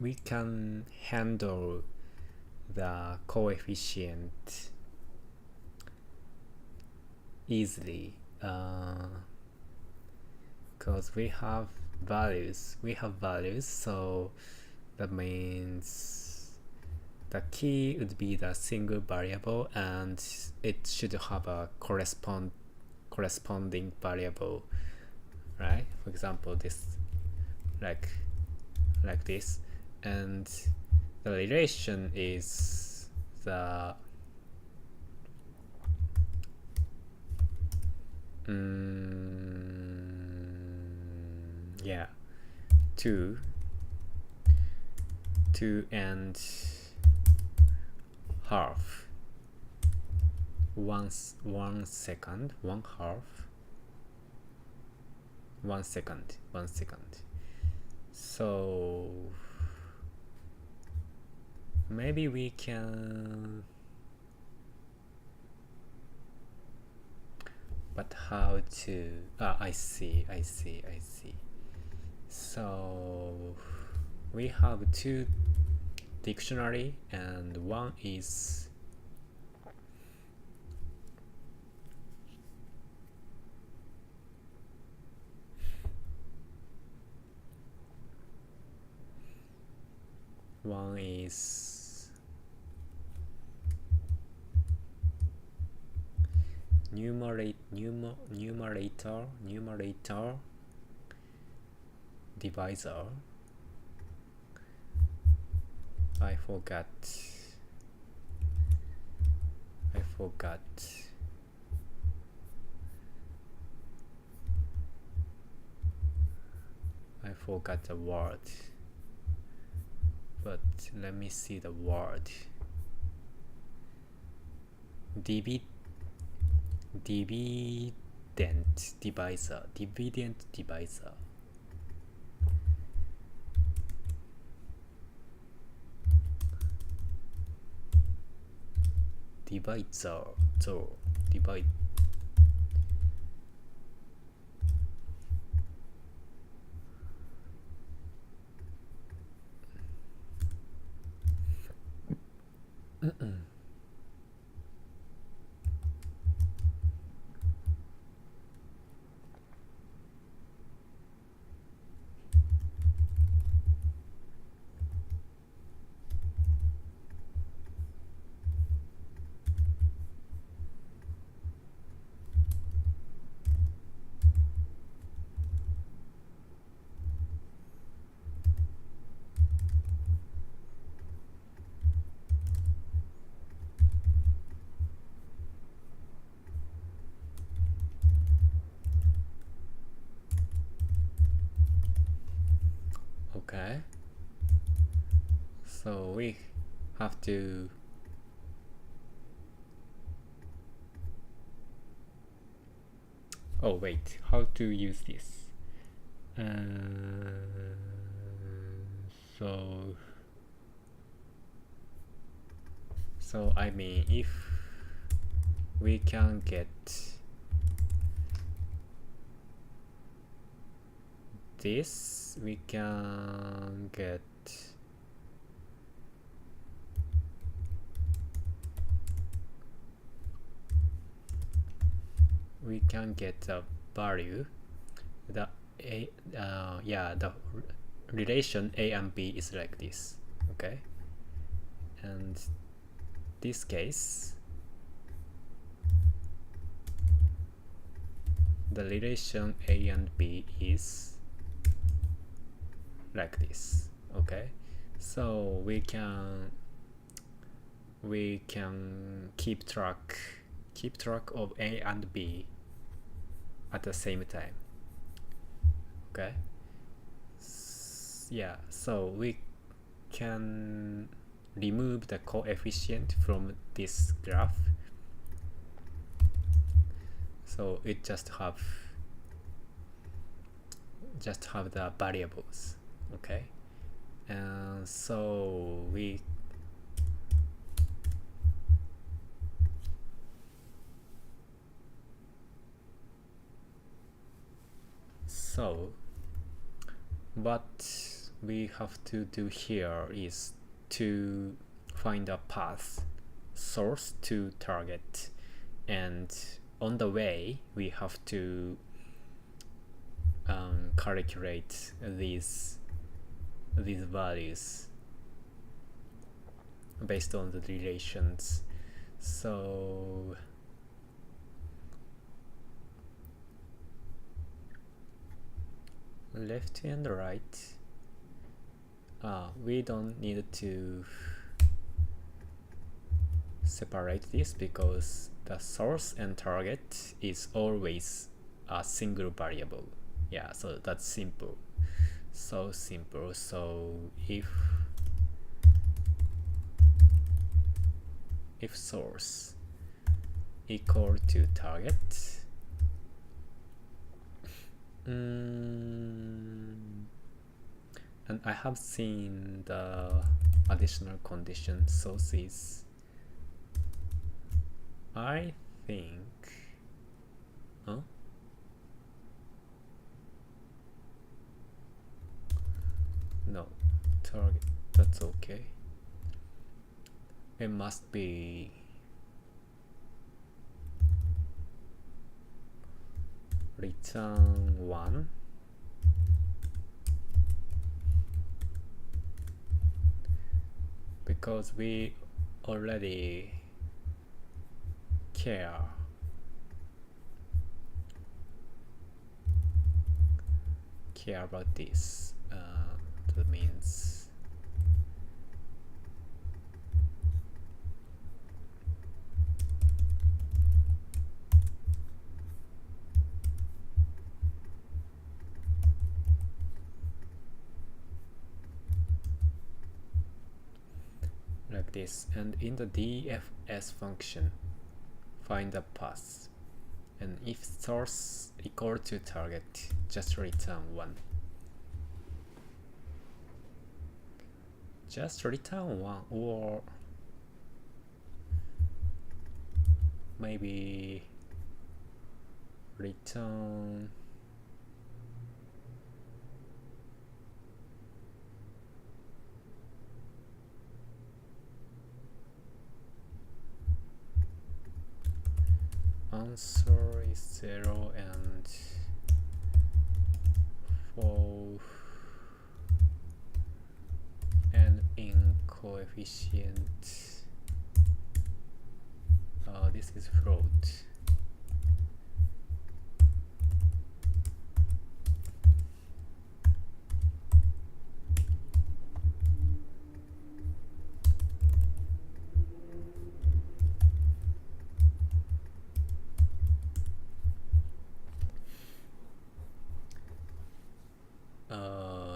we can handle the coefficient easily because we have values, so that means the key would be the single variable and it should have a corresponding variable, right? For example, this like this, and the relation is the yeah, 2 and half, 1 second, 1 second, so maybe we can, but how to I see. So we have 2 dictionary and one is numerator divisor. I forgot. The word, but let me see the word. Dividend divisor. Divide. Okay, so we have to wait, how to use this? So I mean, if we can get this, we can get the value, the the relation A and B is like this, okay? And this case, the relation A and B is like this, okay? So we can keep track of A and B at the same time, okay? Yeah, so we can remove the coefficient from this graph, so it just have the variables, okay? And so what we have to do here is to find a path, source to target, and on the way we have to calculate these values based on the relations. So left and right, we don't need to separate this because the source and target is always a single variable. Yeah, so that's simple, so simple. So if source equal to target, and I have seen the additional condition sources. I think no, target, that's okay. It must be return 1 because we already care about this. That means like this, and in the DFS function find the path, and if source equal to target, just return 1. Just return 1, or maybe return answer is 0 and 4 and in coefficient this is float.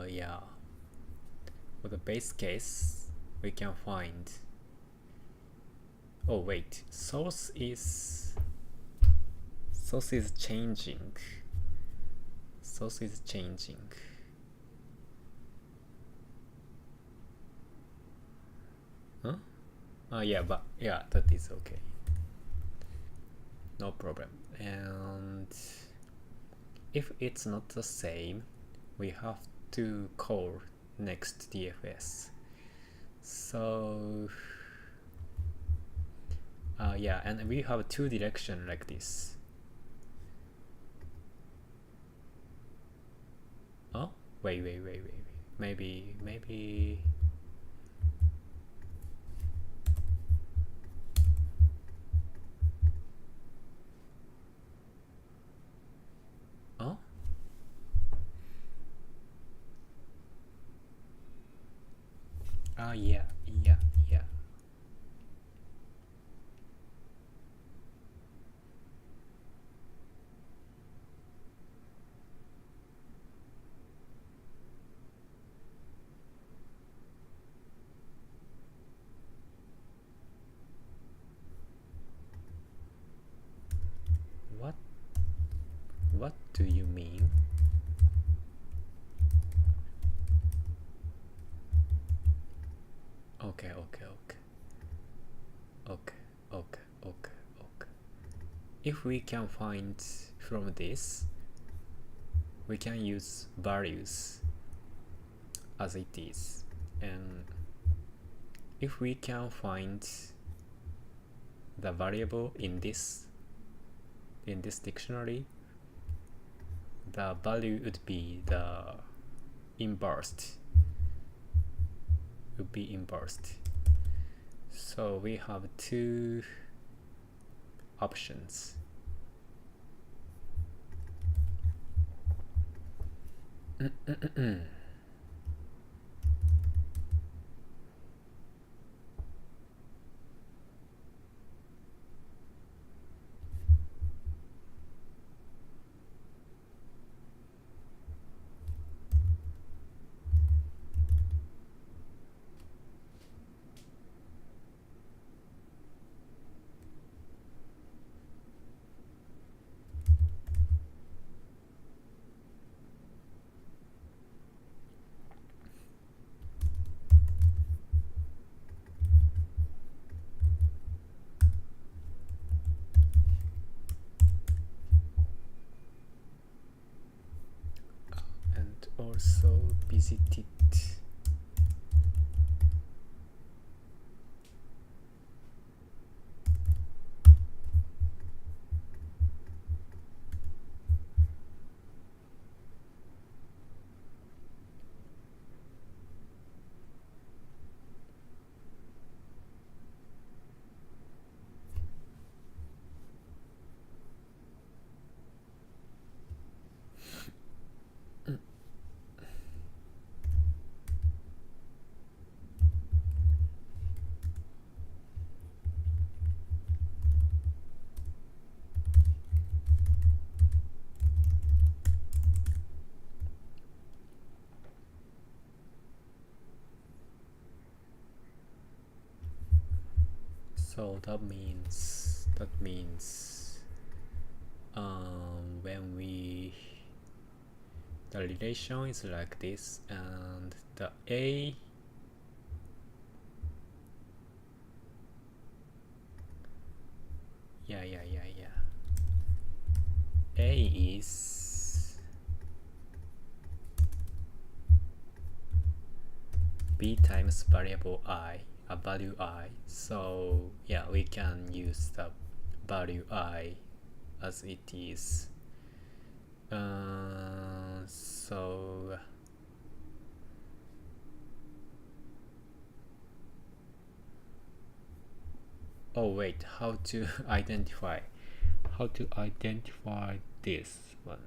Yeah, for the base case we can find Oh wait, source is changing. Source is changing. Huh? Yeah, but yeah, that is okay. No problem. And if it's not the same, we have to call next DFS. So yeah, and we have two direction like this. Oh, wait. Maybe. Oh. Yeah. What? What do you mean? Okay. If we can find from this, we can use values as it is, and if we can find the variable in this dictionary, the value would be the inversed. So we have two options. And also visited. So that means when the relation is like this, and the A A is B times variable I, a value I. So yeah, we can use the value I as it is. So oh wait, how to identify this one?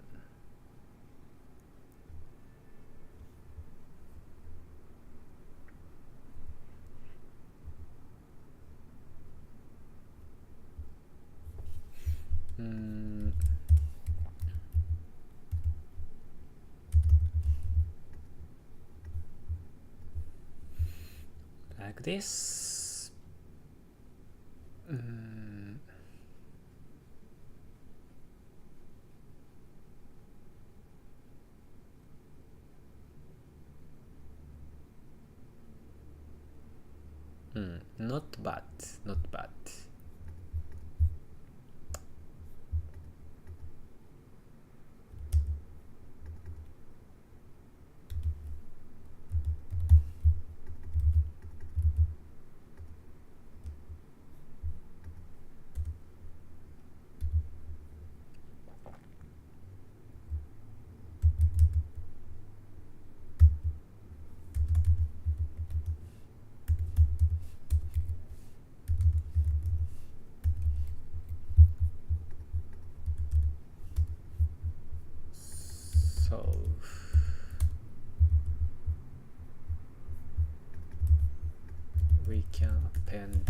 Like this. Not bad, not bad. So we can append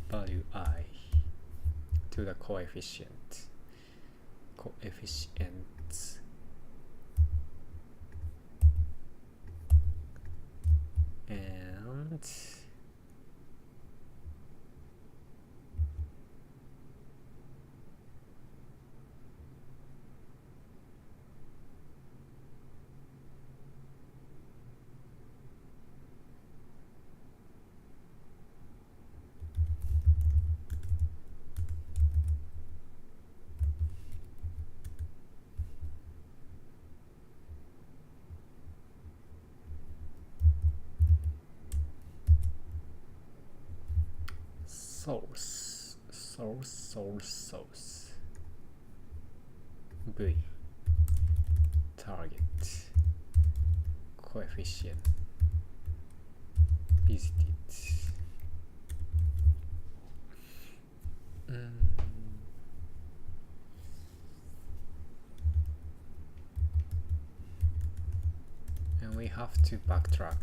value I to the coefficients and source V target coefficient visited. And we have to backtrack.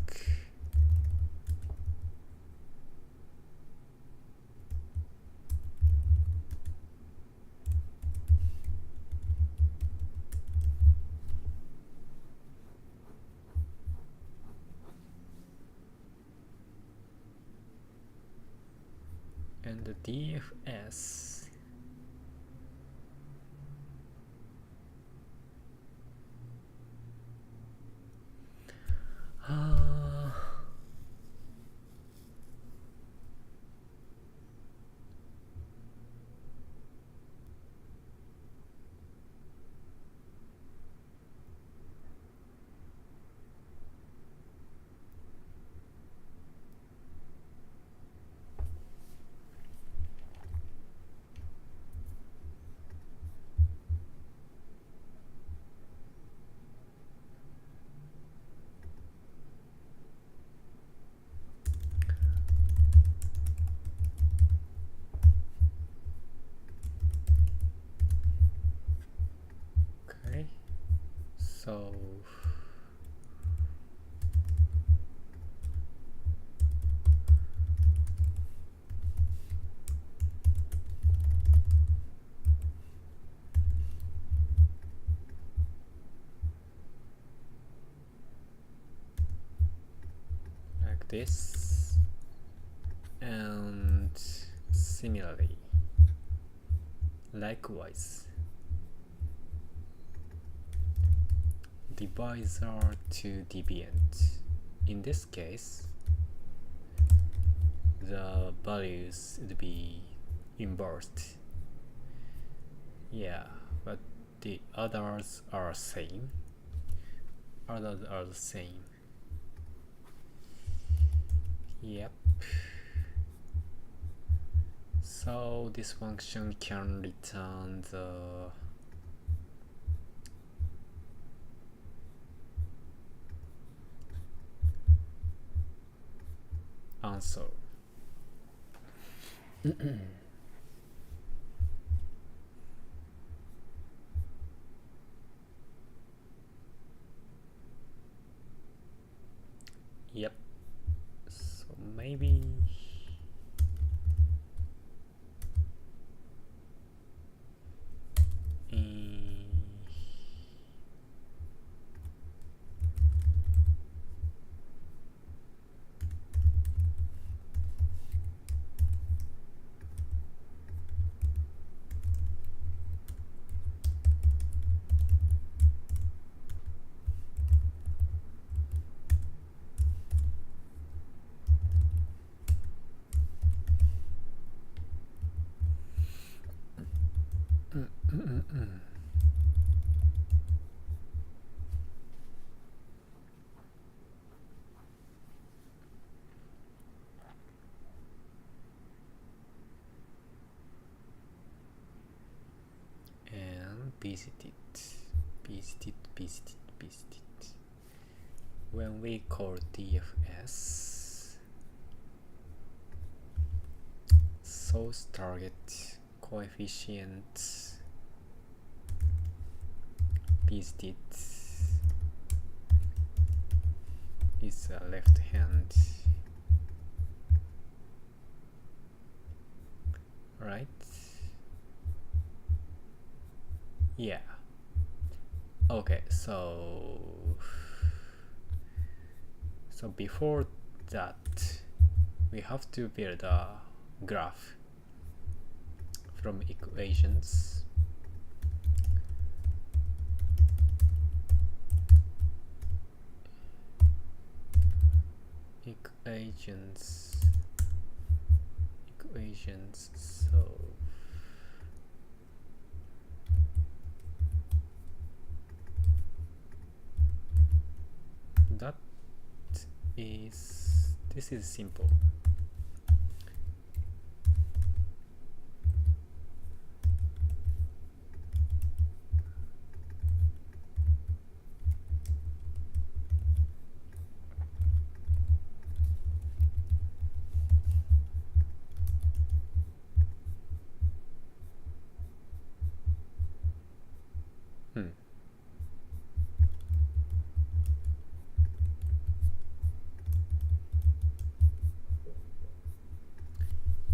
And the DFS okay, so like this, and similarly, likewise, divisor to deviant. In this case, the values would be inversed. Yeah, but the others are same. Others are the same. Yep. So this function can return the answer. Yep. So maybe And visited. When we call DFS, source target coefficient visited is left hand, right? Yeah. Okay, so before that we have to build a graph from equations. So that is, this is simple.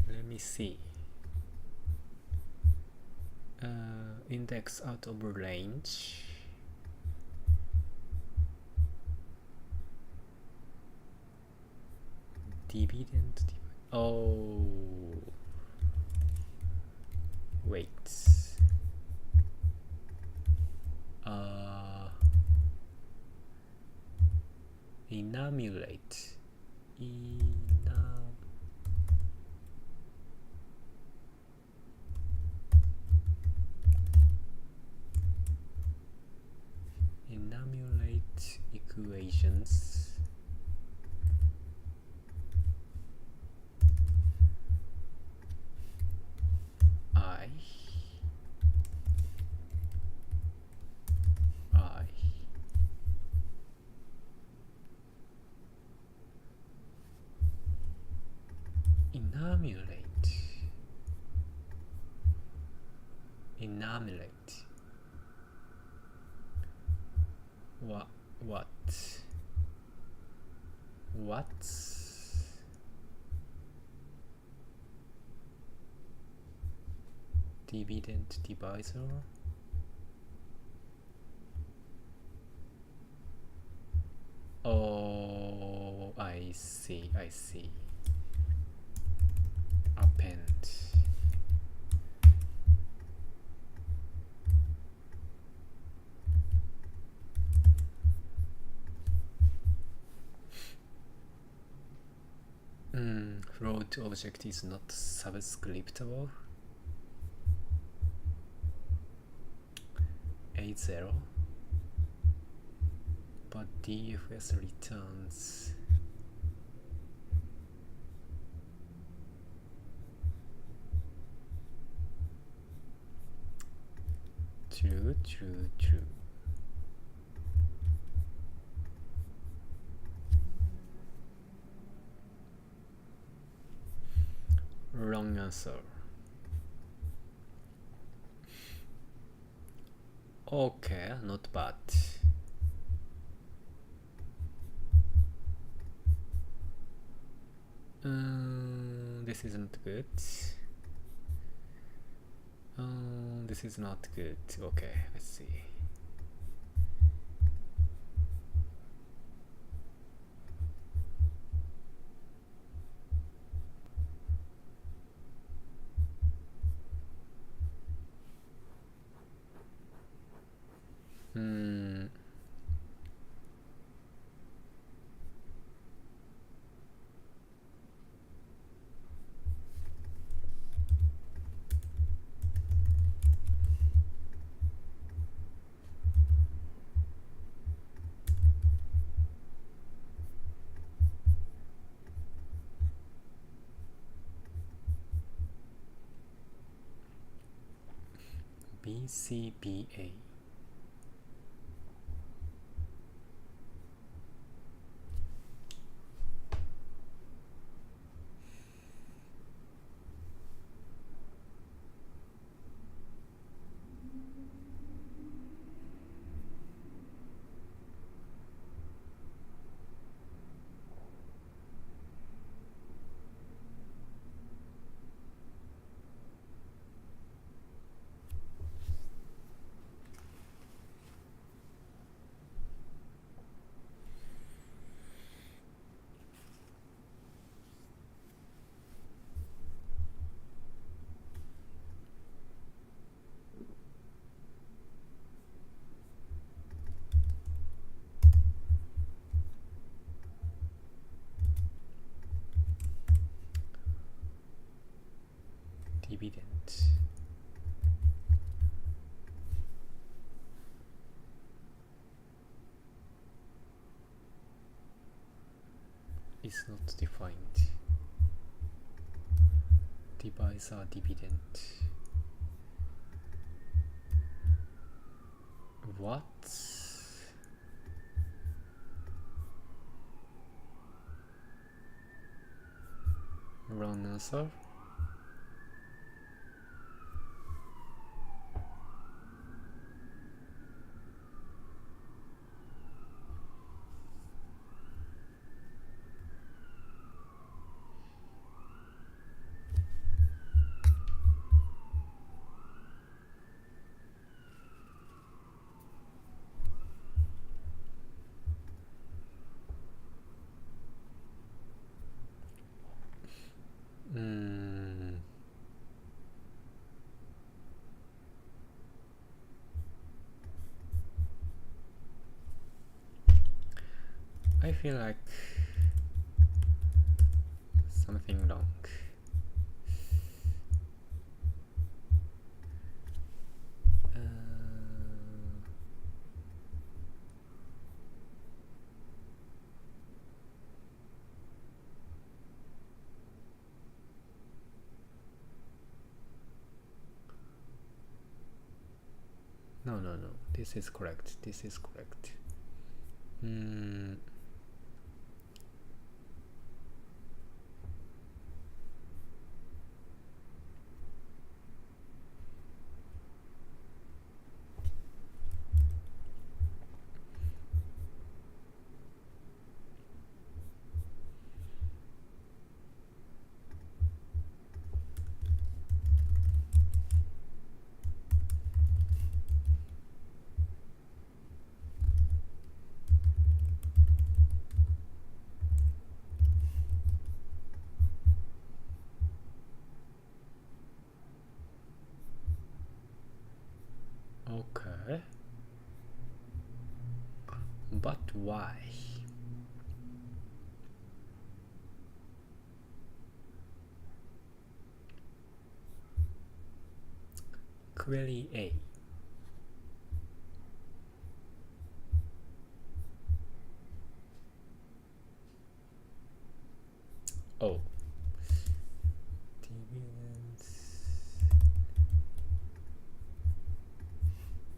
Let me see. Index out of range. Dividend. Oh, wait. Enumulate. Enumulate equations. I enumulate. What? Dividend divisor. Oh, I see. Append. Float object is not subscriptable. A0, but DFS returns true. Wrong answer. Okay, not bad. This isn't good. This is not good. Okay, let's see. BCBA. Dividend. Is not defined. Divisor dividend. What? Wrong answer. I feel like something wrong. No. This is correct. This is correct. Okay. But why? Query A. Oh.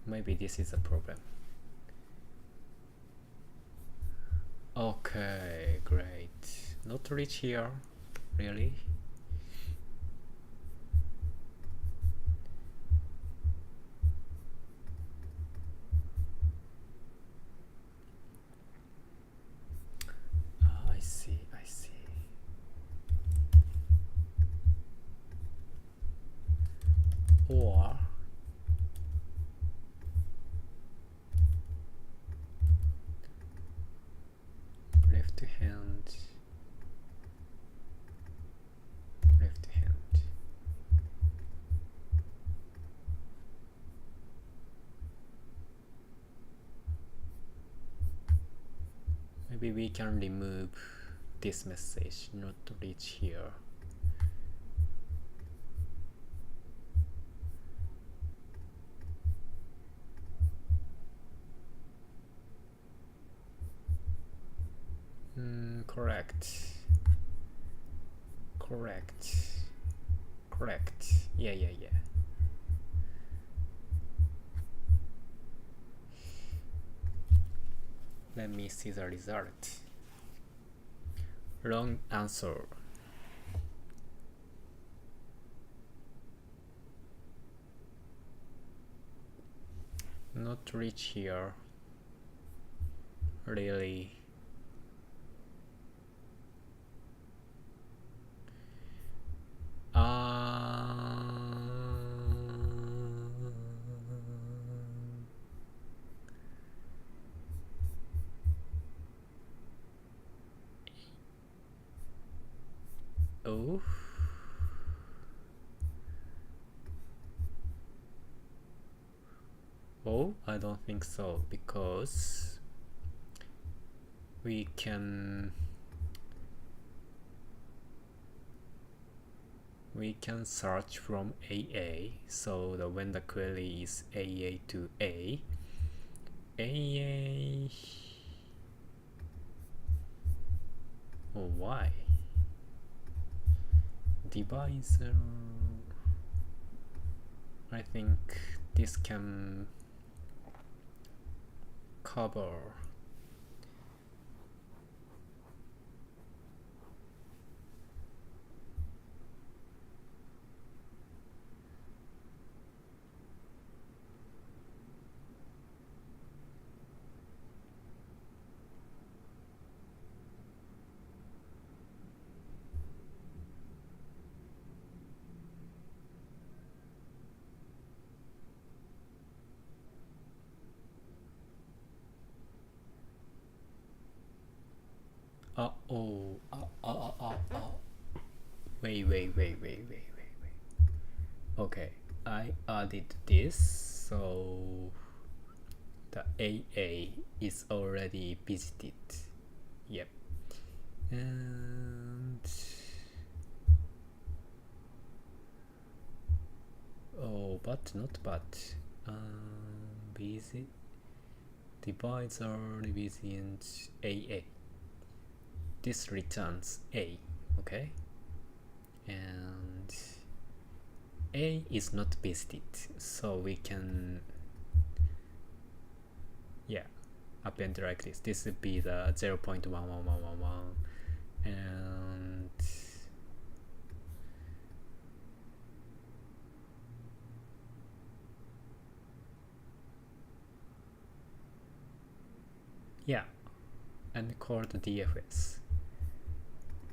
Maybe this is a problem. Okay, great. Not reach here, really? I see. Or left hand. Maybe we can remove this message, not reach here. Correct. Yeah. Let me see the result. Wrong answer. Not reach here. Really. Oh. Oh, I don't think so, because we can search from AA, so when the query is AA to AA, oh, why? Divisor, I think this can cover. Wait. Okay, I added this, so the AA is already visited. Yep. And oh, but not but. Busy divisor divisions AA. This returns A, okay? And A is not visited, so we can append like this. This would be the 0.11111, and and call the DFS.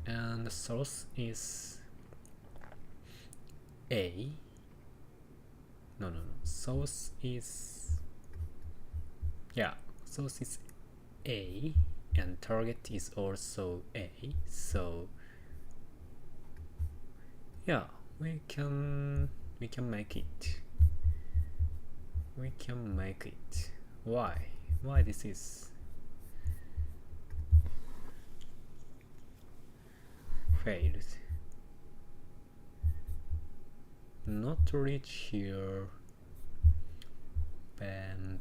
And the source is A. No. Source is source is A, and target is also A. So we can make it. We can make it. Why this is failed? Not reach here. Bam.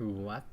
What?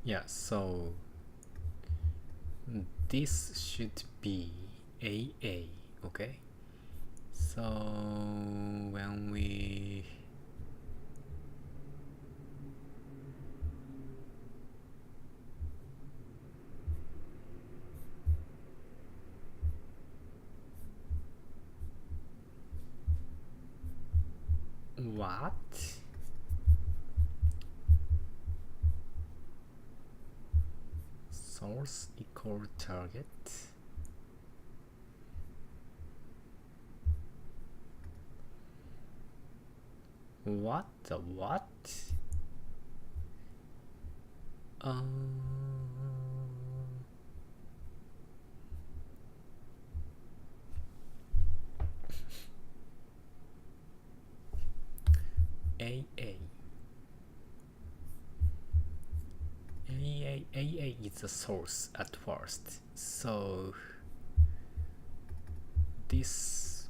Yeah, so this should be AA, okay? So when we what? Source equal target? What the what? AA. AA is the source at first. So this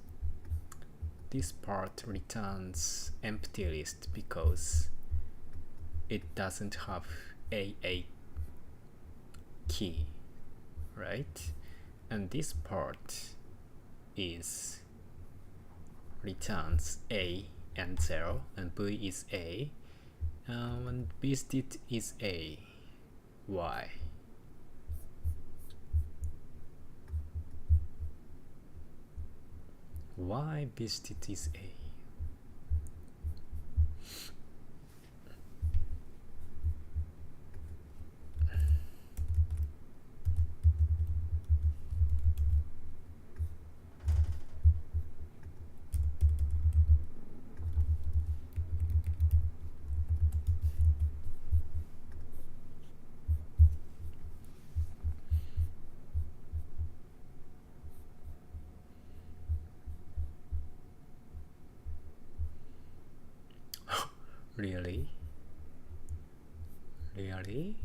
part returns empty list because it doesn't have AA key, right? And this part is returns A and 0, and V is A, and bstit is A. Why? Why bstit is A? Really? Really?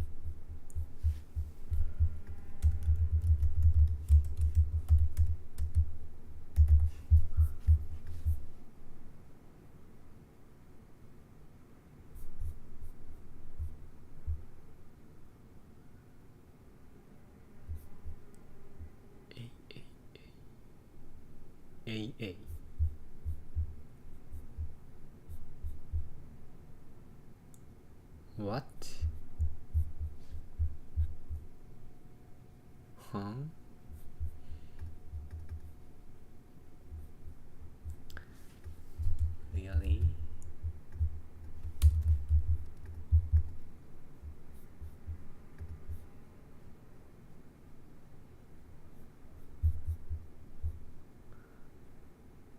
AA. What? Huh? Really?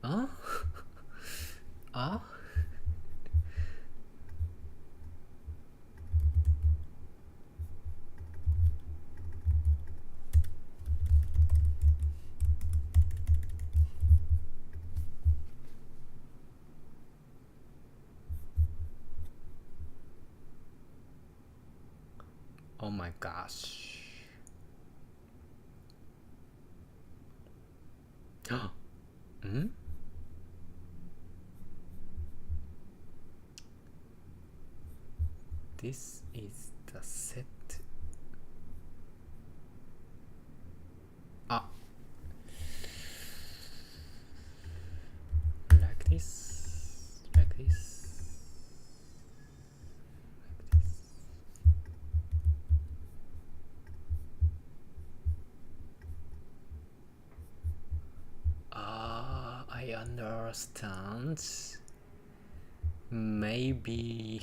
Huh? Ah? Oh my gosh. Hmm? This is the set. Ah. Like this. Like this. Like this. I understand. Maybe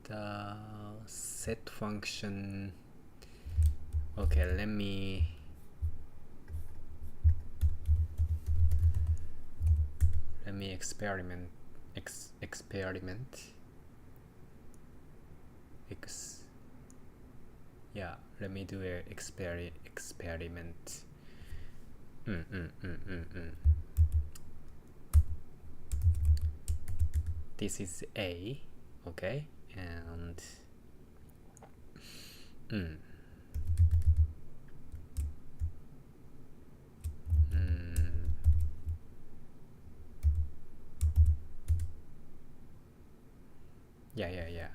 the set function. Okay, let me experiment. Yeah, let me do a experiment. This is A, okay, and Yeah.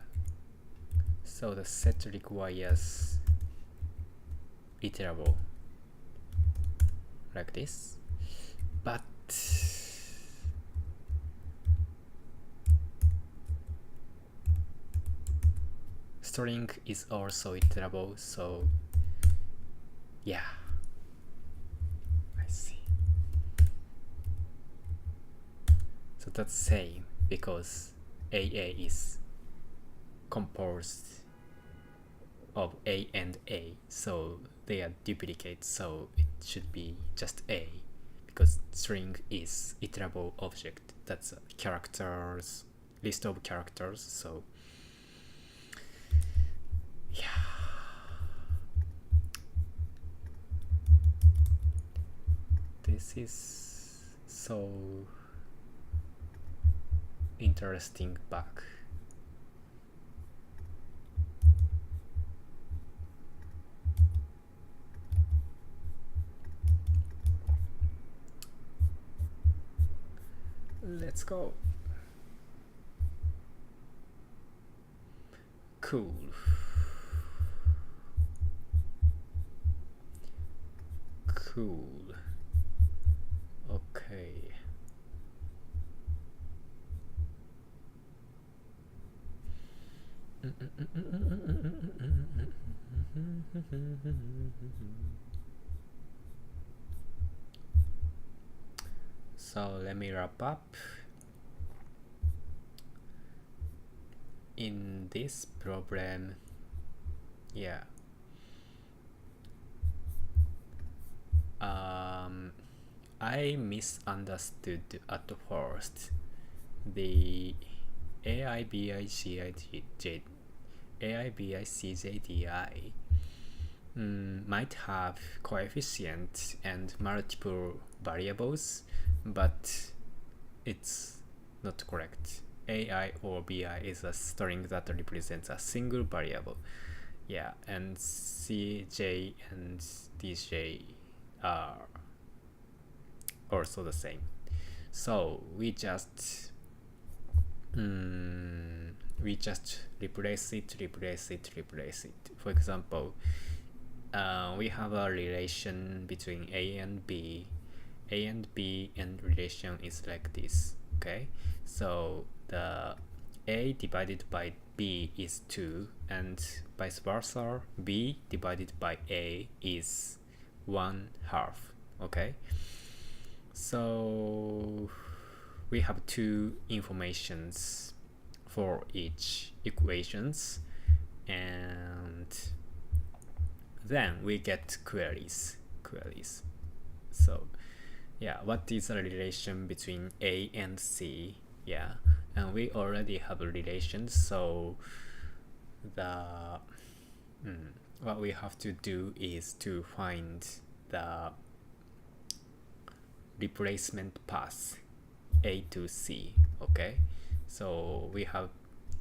So the set requires iterable like this, but string is also iterable, so yeah, I see. So that's same because AA is composed of A and A, so they are duplicates, so it should be just A because string is iterable object. That's characters, list of characters, so yeah. This is so interesting bug. Let's go. Cool. Cool. Okay. So let me wrap up. In this problem, yeah, I misunderstood at first the AIBICJDI might have coefficient and multiple variables, but it's not correct. AI or BI is a string that represents a single variable. Yeah, and CJ and DJ are also the same. So we just replace it. For example, we have a relation between A and B. A and B and relation is like this. Okay, so the A divided by B is 2, and vice versa, B divided by A is 1/2. Okay, so we have two informations for each equations, and then we get queries. So yeah, what is the relation between A and C? Yeah, and we already have a relation, so the what we have to do is to find the replacement path A to C. Okay, so we have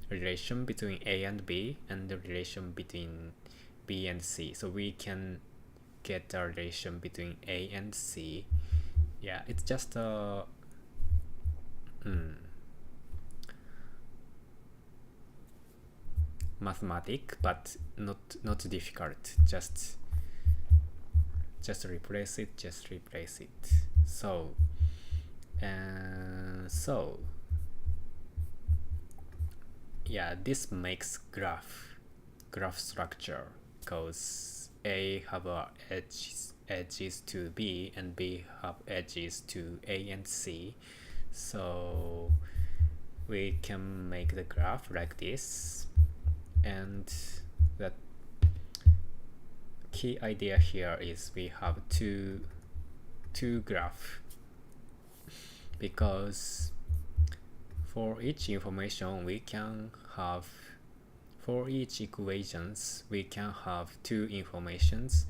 relation between A and B and the relation between B and C, so we can get a relation between A and C. Yeah, it's just a mathematic, but not difficult. Just replace it. So yeah, this makes graph structure because A have edges to B and B have edges to A and C, so we can make the graph like this. And the key idea here is we have two graph, because for each information we can have, for each equations we can have two informations.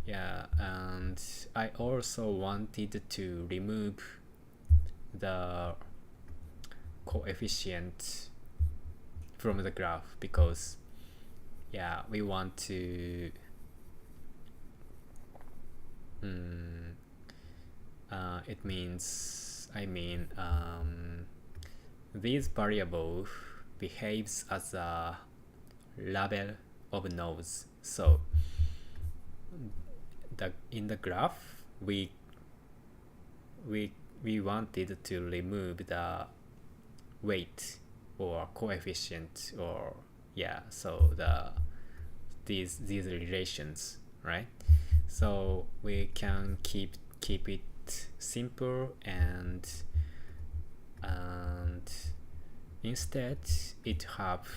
Yeah, and I also wanted to remove the coefficient from the graph because yeah, we want to it means these variables behaves as a label of nodes. So in the graph we wanted to remove the weight or coefficient, or so these relations, right? So we can keep it simple, and instead it have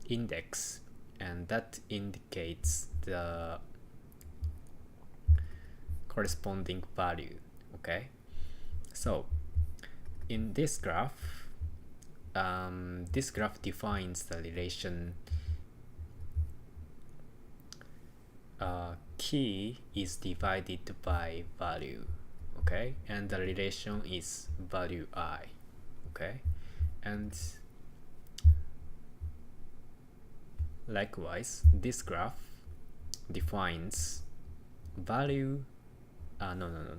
index, and that indicates the corresponding value. Okay, so in this graph defines the relation key is divided by value, okay, and the relation is value I, okay, and likewise this graph defines value no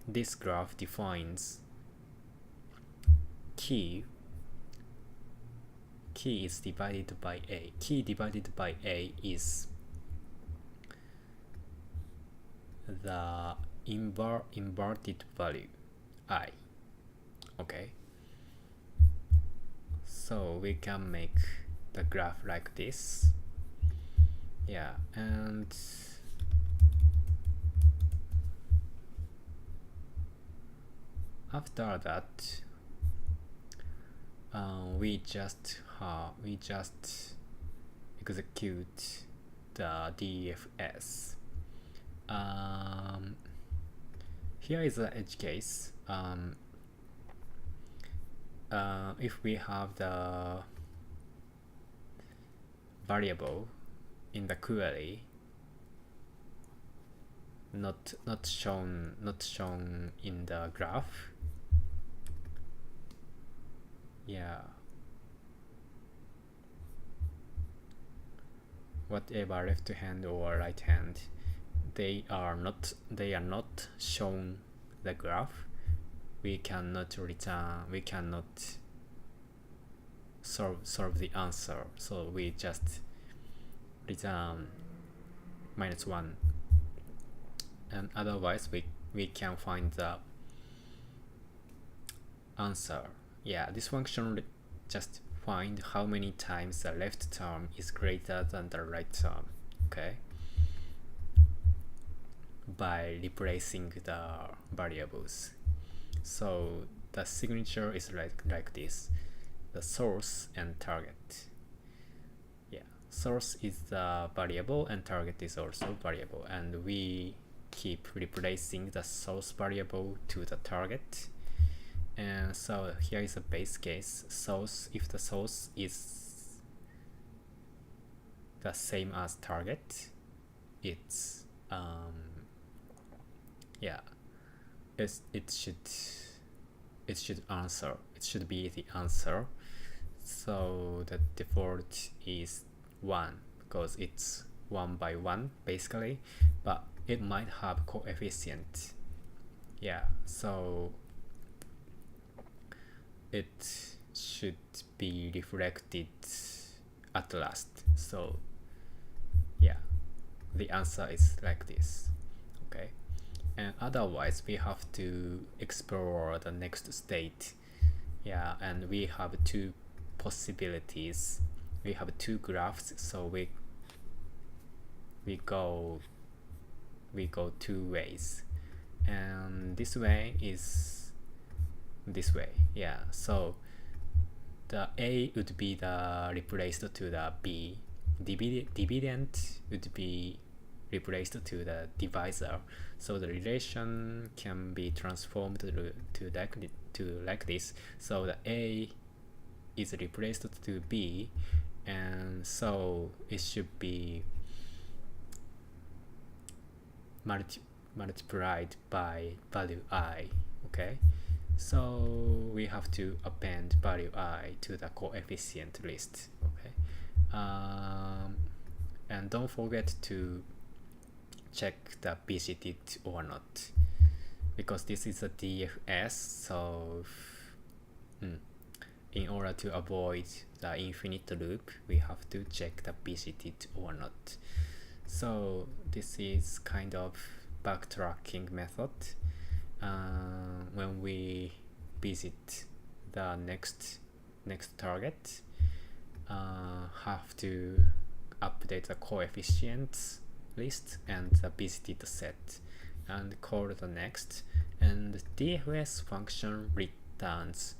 this graph defines key is divided by a. Key divided by a is the inverted value I, okay. So we can make the graph like this, and after that we just execute the DFS. Here is the edge case. If we have the variable in the query not shown in the graph, whatever left hand or right hand, they are not shown the graph, we cannot solve the answer, so we just return -1, and otherwise we can find the answer. This function just find how many times the left term is greater than the right term, okay, by replacing the variables. So the signature is like this: the source and target. Source is the variable and target is also variable, and we keep replacing the source variable to the target. And so here is a base case. Source, if the source is the same as target, it's it should answer. It should be the answer. So the default is 1 because it's 1 by 1 basically, but it might have coefficient. So it should be reflected at last. So the answer is like this, okay. And otherwise we have to explore the next state. And we have two possibilities. We have two graphs, so we go two ways, and this way is this way. So the A would be the replaced to the B, dividend would be replaced to the divisor, so the relation can be transformed to like this. So the A is replaced to B, and so it should be multiplied by value I, okay. So we have to append value I to the coefficient list, okay. And don't forget to check the BCT or not, because this is a DFS. So in order to avoid the infinite loop, we have to check the BCT or not. So this is kind of backtracking method. When we visit the next target, have to update the coefficients list and the visited set and call the next, and DFS function returns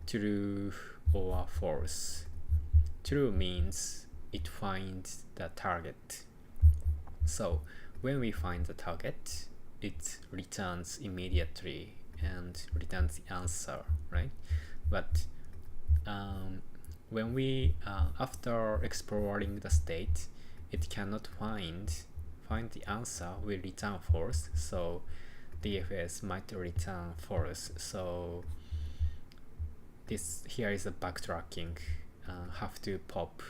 true or false. True means it finds the target. So when we find the target, it returns immediately and returns the answer, right? But when we after exploring the state, it cannot find the answer, we return false. So DFS might return false. So this here is a backtracking. Have to pop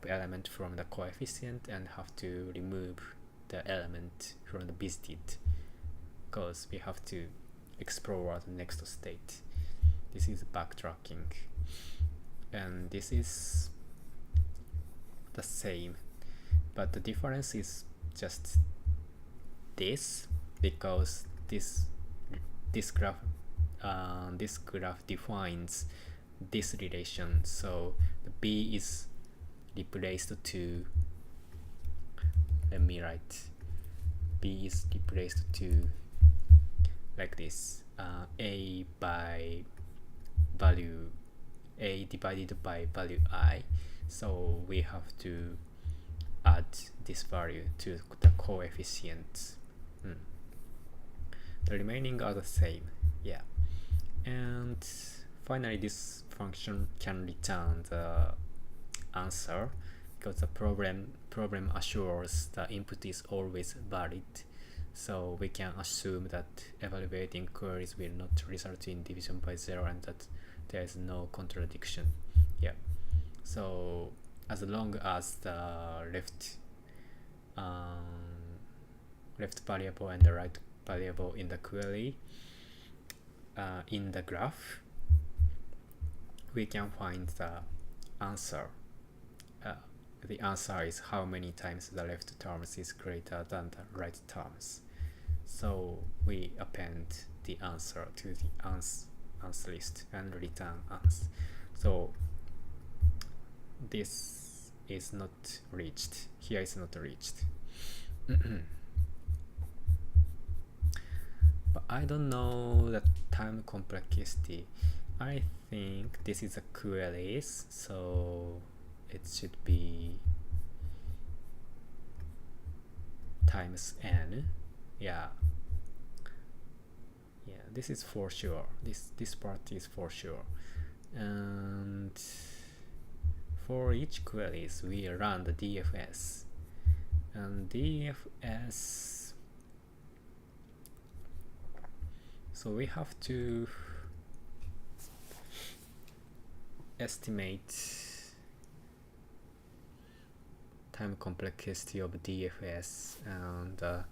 element from the coefficient and have to remove the element from the visited, because we have to explore the next state. This is backtracking, and this is the same, but the difference is just this, because this graph defines this relation. So the B is replaced to, let me write, B is replaced to like this, A by value A divided by value I. So we have to add this value to the coefficient. The remaining are the same, yeah. And finally, this function can return the answer, because the problem assures the input is always valid. So we can assume that evaluating queries will not result in division by 0 and that there is no contradiction. Yeah. So as long as the left variable and the right variable in the query in the graph, we can find the answer. The answer is how many times the left terms is greater than the right terms. So we append the answer to the answer list and return answer. So this is not reached. Here is not reached. But I don't know the time complexity. I think this is a queries, so it should be times n. Yeah, this is for sure. This part is for sure. And for each queries we run the DFS, and DFS, so we have to estimate time complexity of DFS, and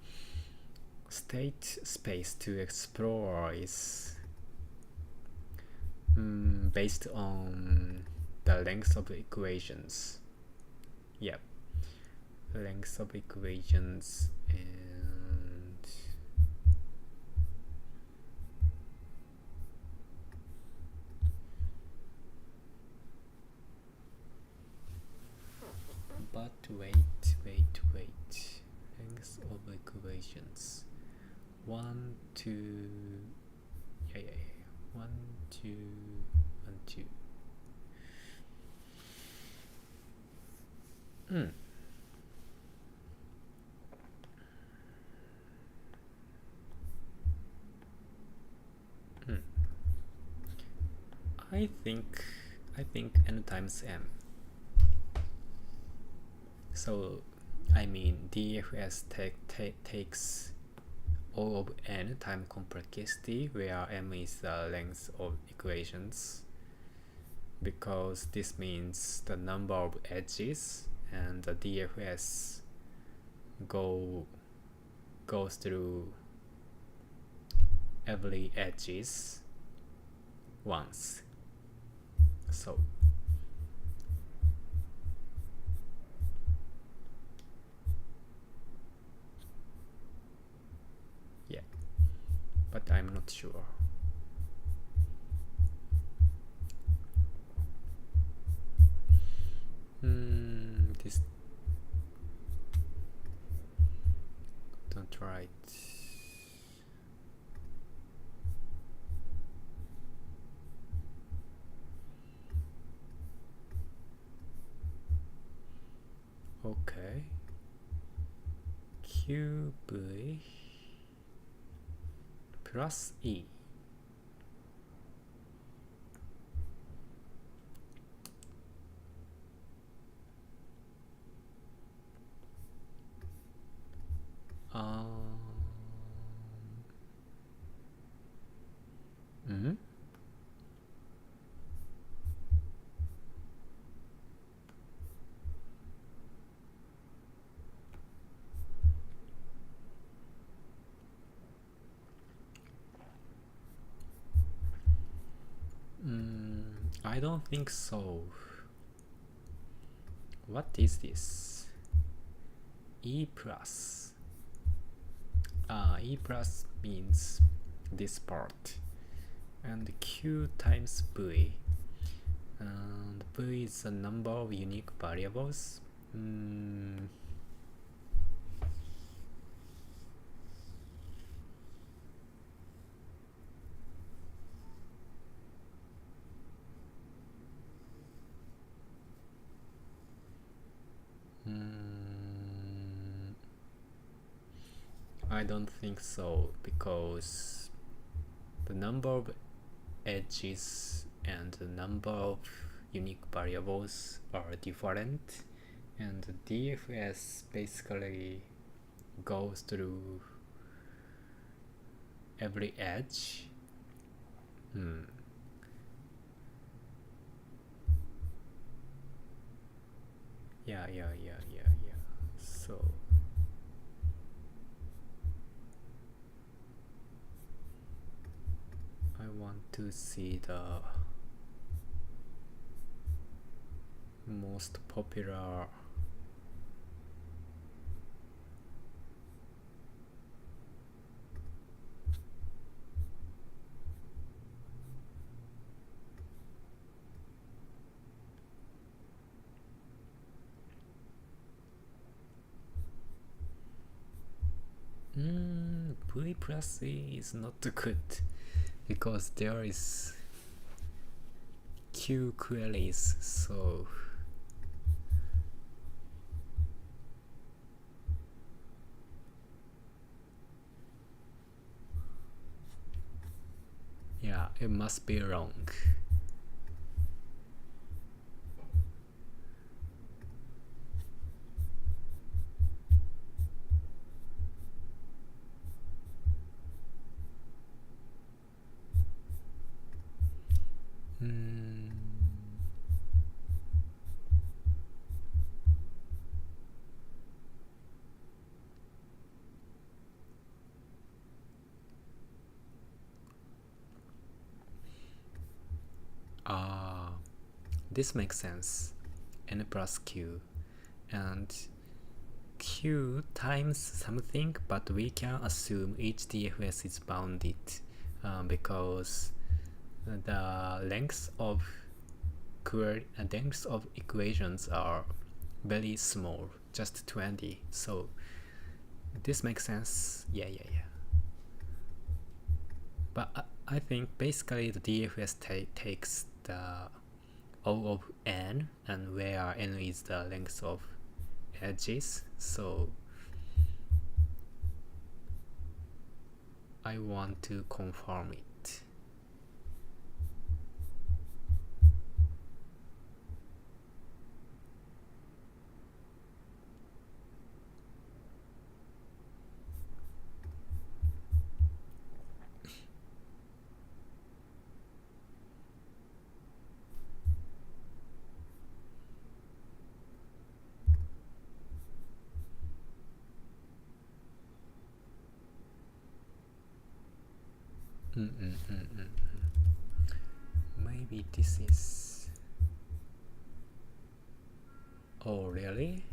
state space to explore is based on the length of equations. Yep, length of equations, and but wait, length of equations, 1 2 1 2 1 2 I think n times m. So I mean DFS takes O of n time complexity, where m is the length of equations, because this means the number of edges and the DFS goes through every edges once. So yeah, but I'm not sure. This don't write. Okay. QV plus E. Mm-hmm. I don't think so. What is this? E plus. E plus means this part. And Q times V. And V is the number of unique variables. I don't think so, because the number of edges and the number of unique variables are different, and the DFS basically goes through every edge. Yeah. So I want to see the most popular V plus E is not good, because there is Q queries, so yeah, it must be wrong. This makes sense. N plus Q, and Q times something, but we can assume each DFS is bounded because the lengths of equations are very small, just 20. So this makes sense. Yeah. But I think basically the DFS takes the O of n, and where n is the length of edges, so I want to confirm it. Maybe this is. Oh, really?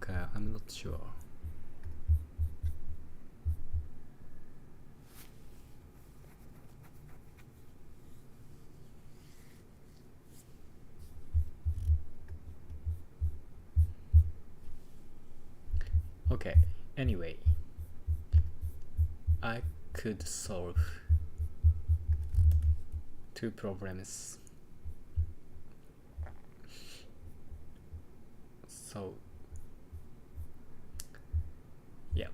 Okay, I'm not sure. Okay, anyway, I could solve two problems. So, yeah,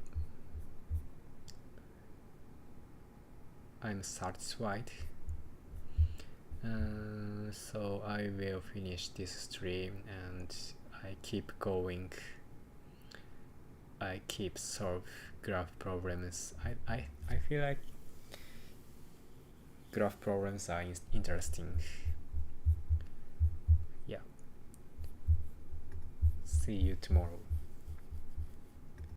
I'm satisfied. So I will finish this stream and I keep going. I keep solve graph problems. I feel like graph problems are interesting. Yeah. See you tomorrow.